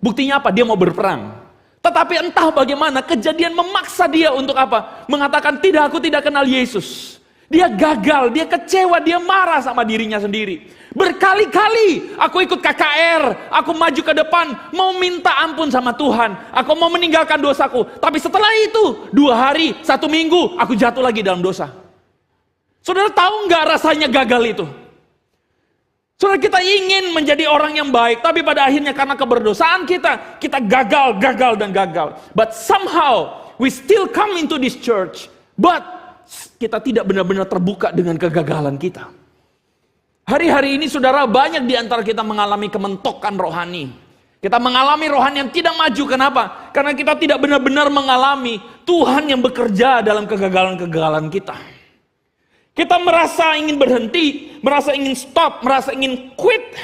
Buktinya apa? Dia mau berperang. Tetapi entah bagaimana, kejadian memaksa dia untuk apa? Mengatakan, tidak, aku tidak kenal Yesus. Dia gagal, dia kecewa, dia marah sama dirinya sendiri. Berkali-kali aku ikut KKR, aku maju ke depan, mau minta ampun sama Tuhan. Aku mau meninggalkan dosaku. Tapi setelah itu, 2 hari, 1 minggu, aku jatuh lagi dalam dosa. Saudara tahu nggak rasanya gagal itu? Saudara, kita ingin menjadi orang yang baik, tapi pada akhirnya karena keberdosaan kita gagal, dan gagal. But somehow, we still come into this church, but kita tidak benar-benar terbuka dengan kegagalan kita. Hari-hari ini saudara, banyak di antara kita mengalami kementokan rohani. Kita mengalami rohani yang tidak maju, kenapa? Karena kita tidak benar-benar mengalami Tuhan yang bekerja dalam kegagalan-kegagalan kita. Kita merasa ingin berhenti, merasa ingin stop, merasa ingin quit.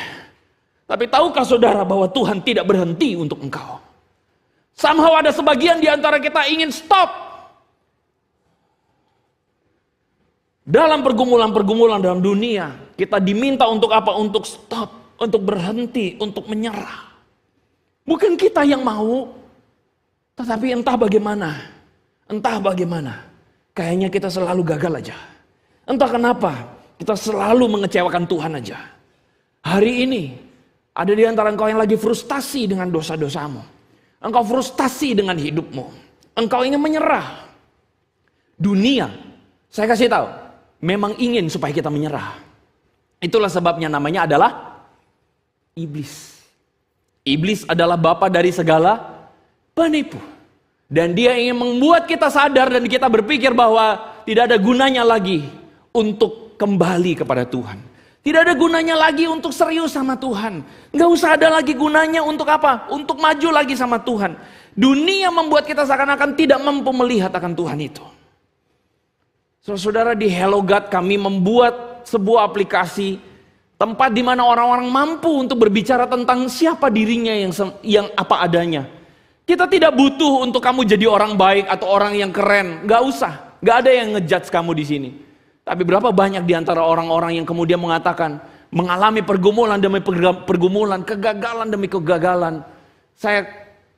Tapi tahukah saudara bahwa Tuhan tidak berhenti untuk engkau? Somehow ada sebagian di antara kita ingin stop. Dalam pergumulan-pergumulan dalam dunia, kita diminta untuk apa? Untuk stop, untuk berhenti, untuk menyerah. Bukan kita yang mau, tetapi entah bagaimana, kayaknya kita selalu gagal aja. Entah kenapa, kita selalu mengecewakan Tuhan aja. Hari ini, ada di antara engkau yang lagi frustasi dengan dosa-dosamu. Engkau frustasi dengan hidupmu. Engkau ingin menyerah. Dunia, saya kasih tahu, memang ingin supaya kita menyerah. Itulah sebabnya namanya adalah iblis. Iblis adalah bapa dari segala penipu. Dan dia ingin membuat kita sadar dan kita berpikir bahwa tidak ada gunanya lagi untuk kembali kepada Tuhan. Tidak ada gunanya lagi untuk serius sama Tuhan. Nggak usah ada lagi gunanya untuk apa? Untuk maju lagi sama Tuhan. Dunia membuat kita seakan-akan tidak mampu melihat akan Tuhan itu. Saudara, di Hello God kami membuat sebuah aplikasi tempat di mana orang-orang mampu untuk berbicara tentang siapa dirinya yang apa adanya. Kita tidak butuh untuk kamu jadi orang baik atau orang yang keren. Nggak usah. Nggak ada yang ngejudge kamu di sini. Tapi berapa banyak di antara orang-orang yang kemudian mengatakan, mengalami pergumulan demi pergumulan, kegagalan demi kegagalan. Saya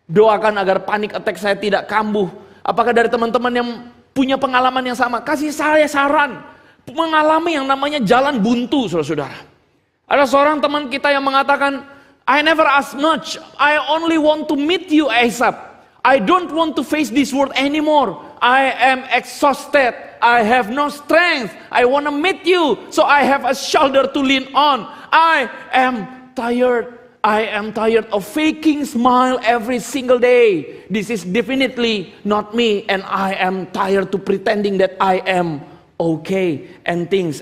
doakan agar panic attack saya tidak kambuh. Apakah dari teman-teman yang punya pengalaman yang sama? Kasih saya saran. Mengalami yang namanya jalan buntu, saudara-saudara. Ada seorang teman kita yang mengatakan, I never ask much. I only want to meet you ASAP. I don't want to face this world anymore. I am exhausted. I have no strength. I want to meet you. So I have a shoulder to lean on. I am tired. I am tired of faking smile every single day. This is definitely not me. And I am tired to pretending that I am okay. And things.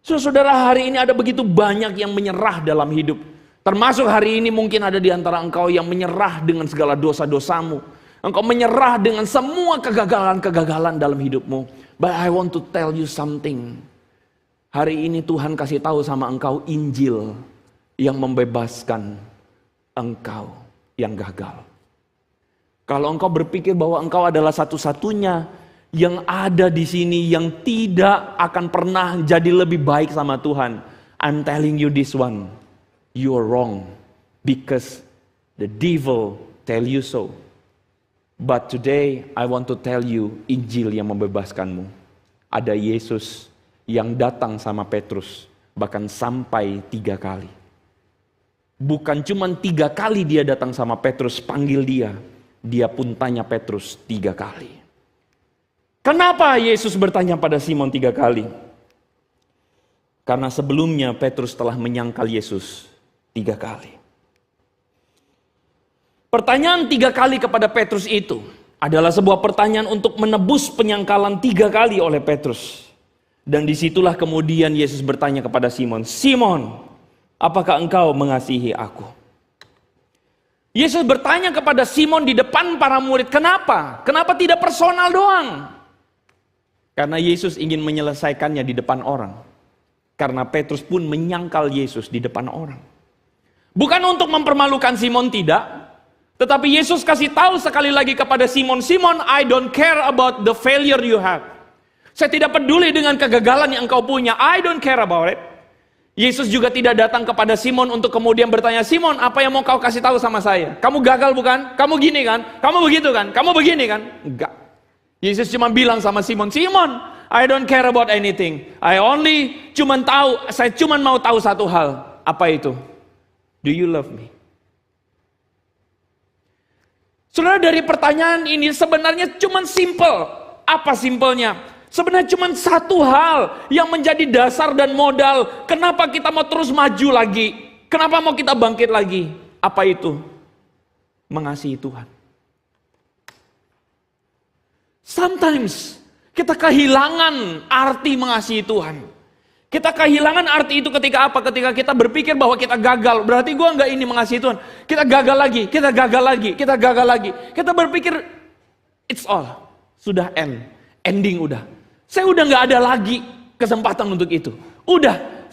So saudara, hari ini ada begitu banyak yang menyerah dalam hidup. Termasuk hari ini mungkin ada di antara engkau yang menyerah dengan segala dosa-dosamu. Engkau menyerah dengan semua kegagalan-kegagalan dalam hidupmu. But I want to tell you something. Hari ini Tuhan kasih tahu sama engkau Injil yang membebaskan engkau yang gagal. Kalau engkau berpikir bahwa engkau adalah satu-satunya yang ada di sini yang tidak akan pernah jadi lebih baik sama Tuhan, I'm telling you this one, you are wrong because the devil tell you so. But today I want to tell you Injil yang membebaskanmu. Ada Yesus yang datang sama Petrus bahkan sampai 3 kali. Bukan cuma 3 kali dia datang sama Petrus panggil dia. Dia pun tanya Petrus 3 kali. Kenapa Yesus bertanya pada Simon 3 kali? Karena sebelumnya Petrus telah menyangkal Yesus 3 kali. Pertanyaan 3 kali kepada Petrus itu adalah sebuah pertanyaan untuk menebus penyangkalan 3 kali oleh Petrus. Dan disitulah kemudian Yesus bertanya kepada Simon, Simon, apakah engkau mengasihi aku? Yesus bertanya kepada Simon di depan para murid, kenapa? Kenapa tidak personal doang? Karena Yesus ingin menyelesaikannya di depan orang. Karena Petrus pun menyangkal Yesus di depan orang. Bukan untuk mempermalukan Simon, tidak. Tetapi Yesus kasih tahu sekali lagi kepada Simon, Simon, I don't care about the failure you have. Saya tidak peduli dengan kegagalan yang engkau punya. I don't care about it. Yesus juga tidak datang kepada Simon untuk kemudian bertanya, Simon, apa yang mau kau kasih tahu sama saya? Kamu gagal bukan? Kamu gini kan? Kamu begitu kan? Kamu begini kan? Enggak. Yesus cuma bilang sama Simon, Simon, I don't care about anything. Saya cuma mau tahu satu hal. Apa itu? Do you love me? Saudara, dari pertanyaan ini sebenarnya cuma simple. Apa simpelnya? Sebenarnya cuma satu hal yang menjadi dasar dan modal kenapa kita mau terus maju lagi. Kenapa mau kita bangkit lagi? Apa itu? Mengasihi Tuhan. Sometimes kita kehilangan arti mengasihi Tuhan. Kita kehilangan arti itu ketika apa? Ketika kita berpikir bahwa kita gagal. Berarti gue nggak ini mengasihi Tuhan. Kita gagal lagi, kita gagal lagi, kita gagal lagi. Kita berpikir it's all. Sudah ending udah. Saya udah nggak ada lagi kesempatan untuk itu. Udah,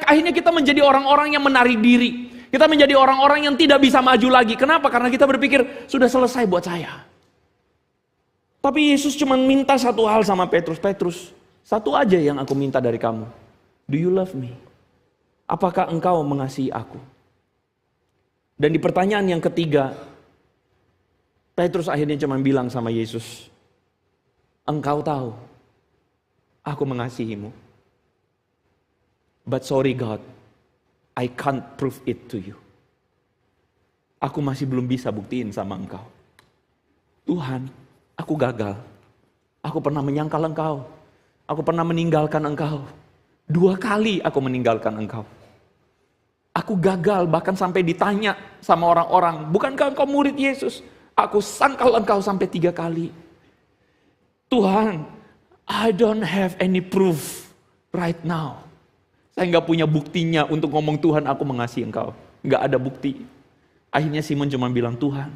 akhirnya kita menjadi orang-orang yang menarik diri. Kita menjadi orang-orang yang tidak bisa maju lagi. Kenapa? Karena kita berpikir sudah selesai buat saya. Tapi Yesus cuma minta satu hal sama Petrus. Petrus, satu aja yang aku minta dari kamu. Do you love me? Apakah engkau mengasihi aku? Dan di pertanyaan yang ketiga, Petrus akhirnya cuma bilang sama Yesus, engkau tahu aku mengasihimu. But sorry God, I can't prove it to you. Aku masih belum bisa buktiin sama engkau. Tuhan, aku gagal. Aku pernah menyangkal engkau. Aku pernah meninggalkan engkau. 2 kali aku meninggalkan engkau. Aku gagal bahkan sampai ditanya sama orang-orang, bukankah engkau murid Yesus? Aku sangkal engkau sampai 3 kali. Tuhan, I don't have any proof right now. Saya nggak punya buktinya untuk ngomong Tuhan aku mengasihi engkau. Nggak ada bukti. Akhirnya Simon cuma bilang, Tuhan,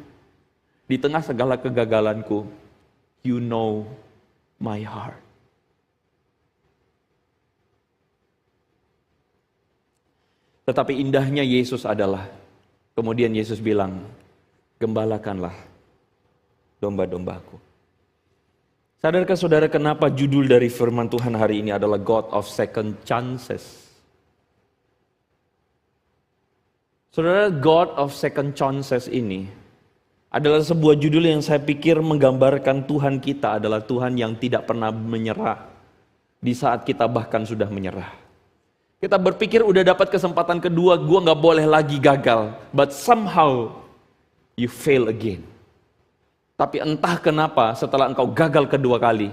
di tengah segala kegagalanku, you know my heart. Tetapi indahnya Yesus adalah, kemudian Yesus bilang, gembalakanlah domba-dombaku. Sadarkah saudara kenapa judul dari firman Tuhan hari ini adalah God of Second Chances? Saudara, God of Second Chances ini adalah sebuah judul yang saya pikir menggambarkan Tuhan kita adalah Tuhan yang tidak pernah menyerah di saat kita bahkan sudah menyerah. Kita berpikir udah dapat kesempatan kedua, gue gak boleh lagi gagal. But somehow you fail again. Tapi entah kenapa setelah engkau gagal kedua kali,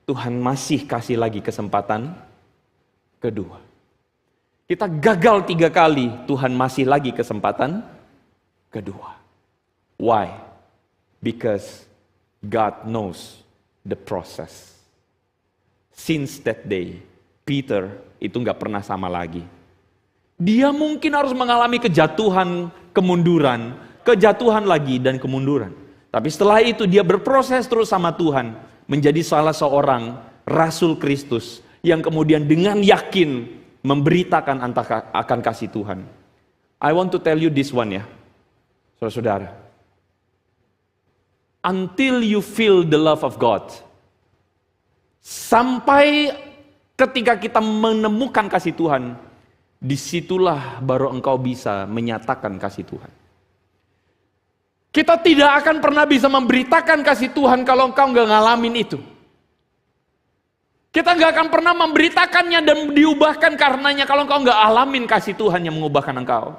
Tuhan masih kasih lagi kesempatan kedua. Kita gagal 3 kali, Tuhan masih lagi kesempatan kedua. Why? Because God knows the process. Since that day, Peter itu gak pernah sama lagi. Dia mungkin harus mengalami kejatuhan, kemunduran, kejatuhan lagi dan kemunduran. Tapi setelah itu dia berproses terus sama Tuhan, menjadi salah seorang Rasul Kristus yang kemudian dengan yakin memberitakan akan kasih Tuhan. I want to tell you this one ya, saudara-saudara. Until you feel the love of God, sampai ketika kita menemukan kasih Tuhan, disitulah baru engkau bisa menyatakan kasih Tuhan. Kita tidak akan pernah bisa memberitakan kasih Tuhan kalau engkau nggak ngalamin itu. Kita nggak akan pernah memberitakannya dan diubahkan karenanya kalau engkau nggak alamin kasih Tuhan yang mengubahkan engkau.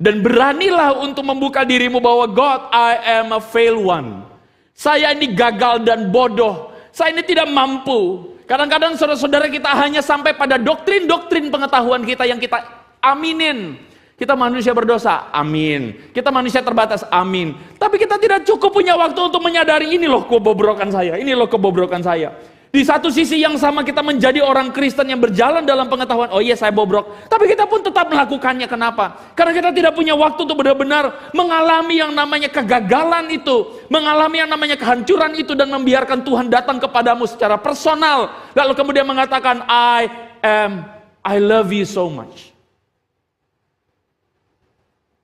Dan beranilah untuk membuka dirimu bahwa God, I am a fail one. Saya ini gagal dan bodoh. Saya ini tidak mampu. Kadang-kadang saudara-saudara kita hanya sampai pada doktrin-doktrin pengetahuan kita yang kita aminin. Kita manusia berdosa, amin. Kita manusia terbatas, amin. Tapi kita tidak cukup punya waktu untuk menyadari ini loh kebobrokan saya, ini loh kebobrokan saya. Di satu sisi yang sama kita menjadi orang Kristen yang berjalan dalam pengetahuan, oh iya saya bobrok. Tapi kita pun tetap melakukannya, kenapa? Karena kita tidak punya waktu untuk benar-benar mengalami yang namanya kegagalan itu. Mengalami yang namanya kehancuran itu dan membiarkan Tuhan datang kepadamu secara personal. Lalu kemudian mengatakan, I love you so much.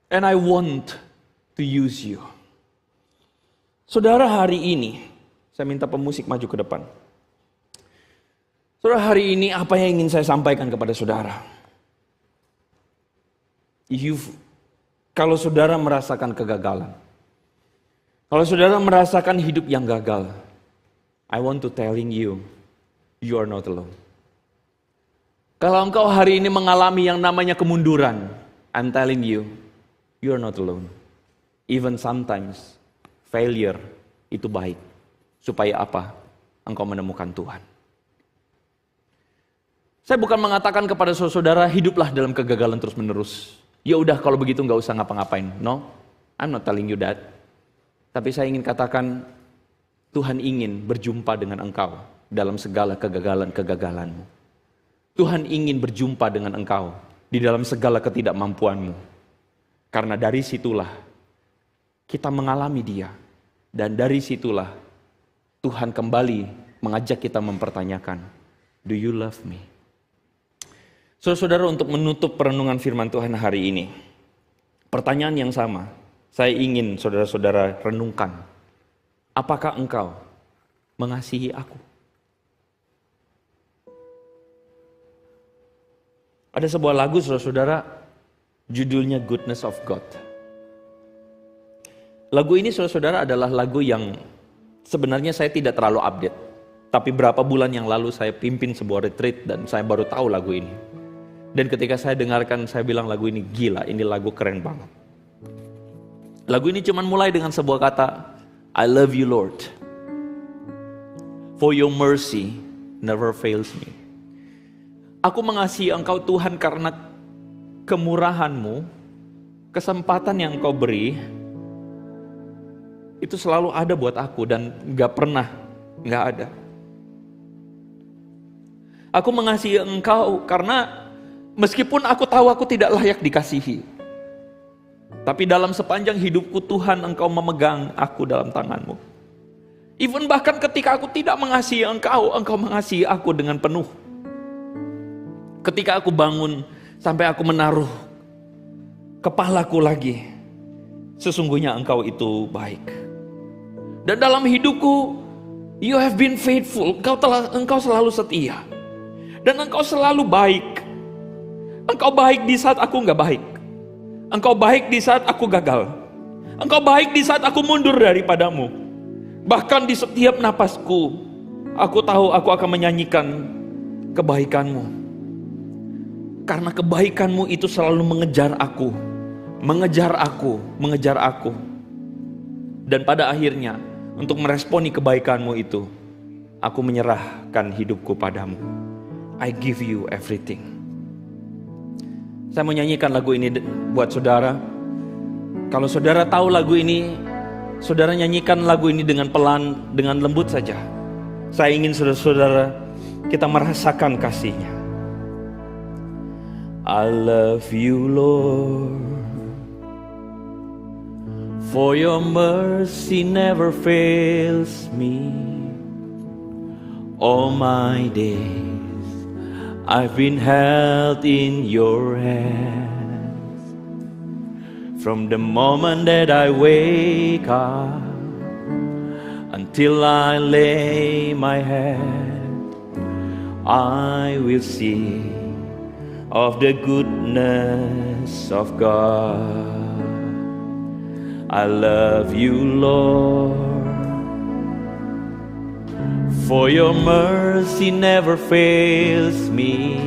And I want to use you. Saudara, hari ini, saya minta pemusik maju ke depan. Saudara, hari ini apa yang ingin saya sampaikan kepada saudara? Kalau saudara merasakan kegagalan, kalau saudara merasakan hidup yang gagal, I want to telling you, you are not alone. Kalau engkau hari ini mengalami yang namanya kemunduran, I'm telling you, you are not alone. Even sometimes, failure itu baik. Supaya apa? Engkau menemukan Tuhan. Saya bukan mengatakan kepada saudara, hiduplah dalam kegagalan terus-menerus. Ya udah kalau begitu nggak usah ngapa-ngapain. No, I'm not telling you that. Tapi saya ingin katakan, Tuhan ingin berjumpa dengan engkau dalam segala kegagalan-kegagalanmu. Tuhan ingin berjumpa dengan engkau di dalam segala ketidakmampuanmu. Karena dari situlah kita mengalami Dia. Dan dari situlah Tuhan kembali mengajak kita mempertanyakan, do you love me? Saudara, untuk menutup perenungan firman Tuhan hari ini, pertanyaan yang sama, saya ingin saudara-saudara renungkan. Apakah engkau mengasihi aku? Ada sebuah lagu saudara-saudara, judulnya Goodness of God. Lagu ini saudara-saudara adalah lagu yang sebenarnya saya tidak terlalu update. Tapi berapa bulan yang lalu saya pimpin sebuah retreat dan saya baru tahu lagu ini. Dan ketika saya dengarkan, saya bilang lagu ini gila, ini lagu keren banget. Lagu ini cuma mulai dengan sebuah kata, I love you Lord, for your mercy never fails me. Aku mengasihi engkau Tuhan karena kemurahan-Mu, kesempatan yang engkau beri, itu selalu ada buat aku dan gak ada. Aku mengasihi engkau karena meskipun aku tahu aku tidak layak dikasihi, tapi dalam sepanjang hidupku Tuhan engkau memegang aku dalam tangan-Mu. Even bahkan ketika aku tidak mengasihi engkau, engkau mengasihi aku dengan penuh. Ketika aku bangun sampai aku menaruh kepalaku lagi, sesungguhnya engkau itu baik. Dan dalam hidupku, you have been faithful, engkau selalu setia. Dan engkau selalu baik. Engkau baik di saat aku gak baik. Engkau baik di saat aku gagal. Engkau baik di saat aku mundur daripadamu. Bahkan di setiap napasku, aku tahu aku akan menyanyikan kebaikanmu. Karena kebaikanmu itu selalu mengejar aku. Mengejar aku. Dan pada akhirnya, untuk meresponi kebaikanmu itu, aku menyerahkan hidupku padamu. I give you everything. Saya mau nyanyikan lagu ini buat saudara. Kalau saudara tahu lagu ini, saudara nyanyikan lagu ini dengan pelan, dengan lembut saja. Saya ingin saudara-saudara kita merasakan kasih-Nya. I love you Lord, for your mercy never fails me. All my days I've been held in your hands. From the moment that I wake up until I lay my head, I will see of the goodness of God. I love you, Lord, for your mercy never fails me.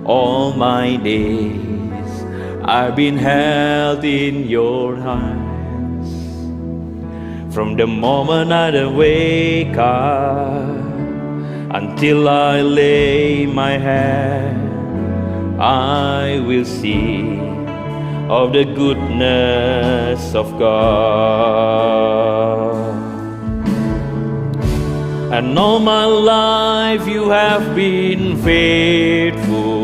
All my days I've been held in your hands. From the moment I wake up until I lay my head, I will see of the goodness of God. And all my life you have been faithful.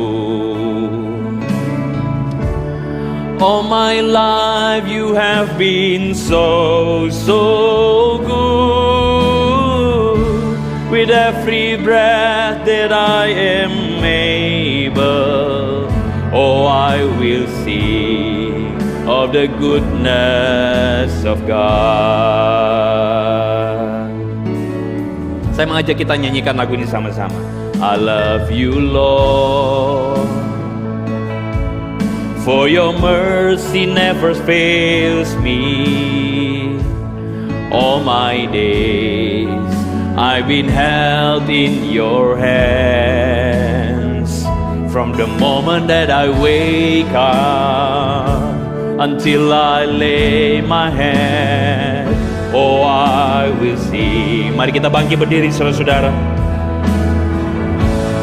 All my life you have been so good. With every breath that I am able, oh, I will see of the goodness of God. Saya mengajak kita nyanyikan lagu ini sama-sama. I love you, Lord, for your mercy never fails me. All my days I've been held in your hands. From the moment that I wake up until I lay my head, oh, I will see. Mari kita bangkit berdiri saudara-saudara.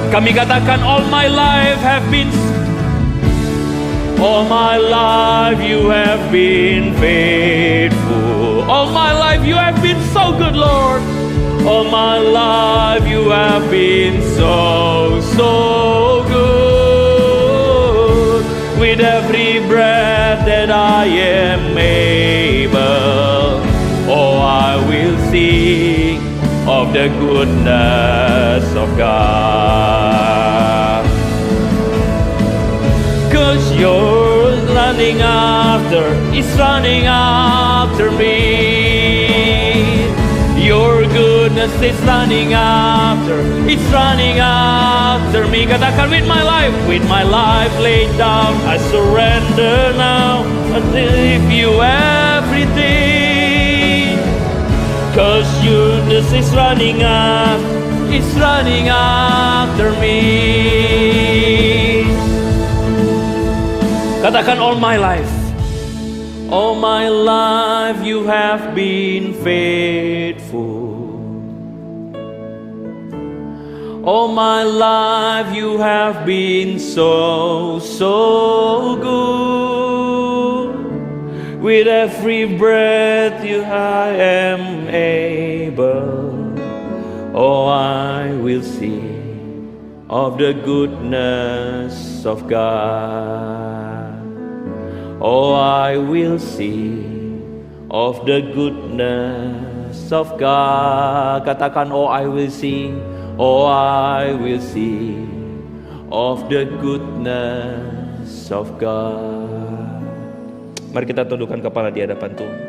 Kami katakan, all my life you have been faithful. All my life you have been so good, Lord. All my life you have been so good. With every breath that I am able, oh, I will sing of the goodness of God. 'Cause you're running after me. Your goodness is running after me. Katakan, with my life laid down, I surrender now and give you everything. 'Cause goodness is running after me. Katakan, all my life you have been faithful. All my life you have been so good. With every breath I am able, oh, I will sing of the goodness of God. Oh, I will sing of the goodness of God. Katakan, oh, I will sing of the goodness of God. Mari kita tundukkan kepala di hadapan Tuhan.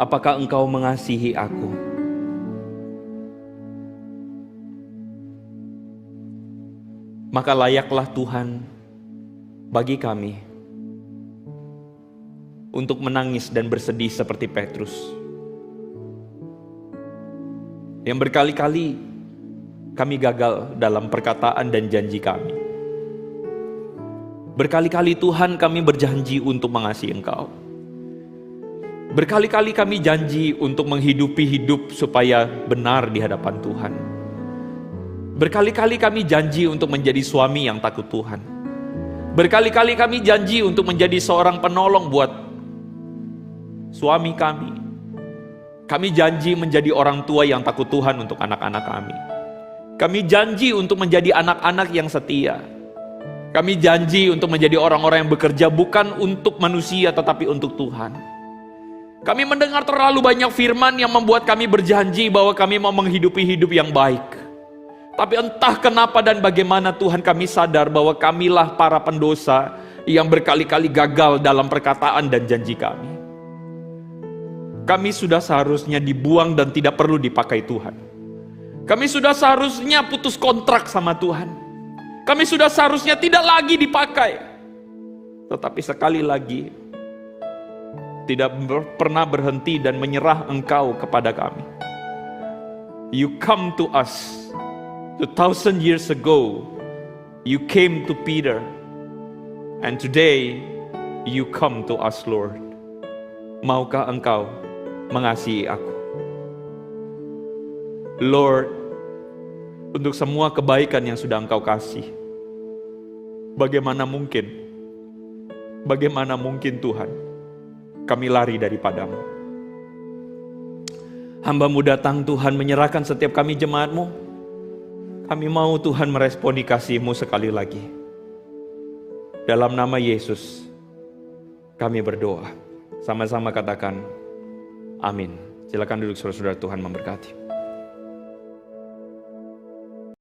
Apakah Engkau mengasihi aku? Maka layaklah Tuhan bagi kami untuk menangis dan bersedih seperti Petrus, yang berkali-kali kami gagal dalam perkataan dan janji kami. Berkali-kali Tuhan kami berjanji untuk mengasihi Engkau. Berkali-kali kami janji untuk menghidupi hidup supaya benar di hadapan Tuhan. Berkali-kali kami janji untuk menjadi suami yang takut Tuhan. Berkali-kali kami janji untuk menjadi seorang penolong buat suami kami. Kami janji menjadi orang tua yang takut Tuhan untuk anak-anak kami. Kami janji untuk menjadi anak-anak yang setia. Kami janji untuk menjadi orang-orang yang bekerja bukan untuk manusia tetapi untuk Tuhan. Kami mendengar terlalu banyak firman yang membuat kami berjanji bahwa kami mau menghidupi hidup yang baik. Tapi entah kenapa dan bagaimana Tuhan, kami sadar bahwa kamilah para pendosa yang berkali-kali gagal dalam perkataan dan janji kami. Kami sudah seharusnya dibuang dan tidak perlu dipakai Tuhan. Kami sudah seharusnya putus kontrak sama Tuhan. Kami sudah seharusnya tidak lagi dipakai. Tetapi sekali lagi, tidak pernah berhenti dan menyerah Engkau kepada kami. You come to us. 2,000 years ago, you came to Peter, and today you come to us, Lord. Maukah Engkau mengasihi aku? Lord, untuk semua kebaikan yang sudah Engkau kasih, bagaimana mungkin Tuhan, kami lari daripadamu. Hamba-Mu datang Tuhan, menyerahkan setiap kami jemaat-Mu. Kami mau Tuhan meresponi kasih-Mu sekali lagi. Dalam nama Yesus, kami berdoa. Sama-sama katakan, amin. Silakan duduk saudara-saudara, Tuhan memberkati.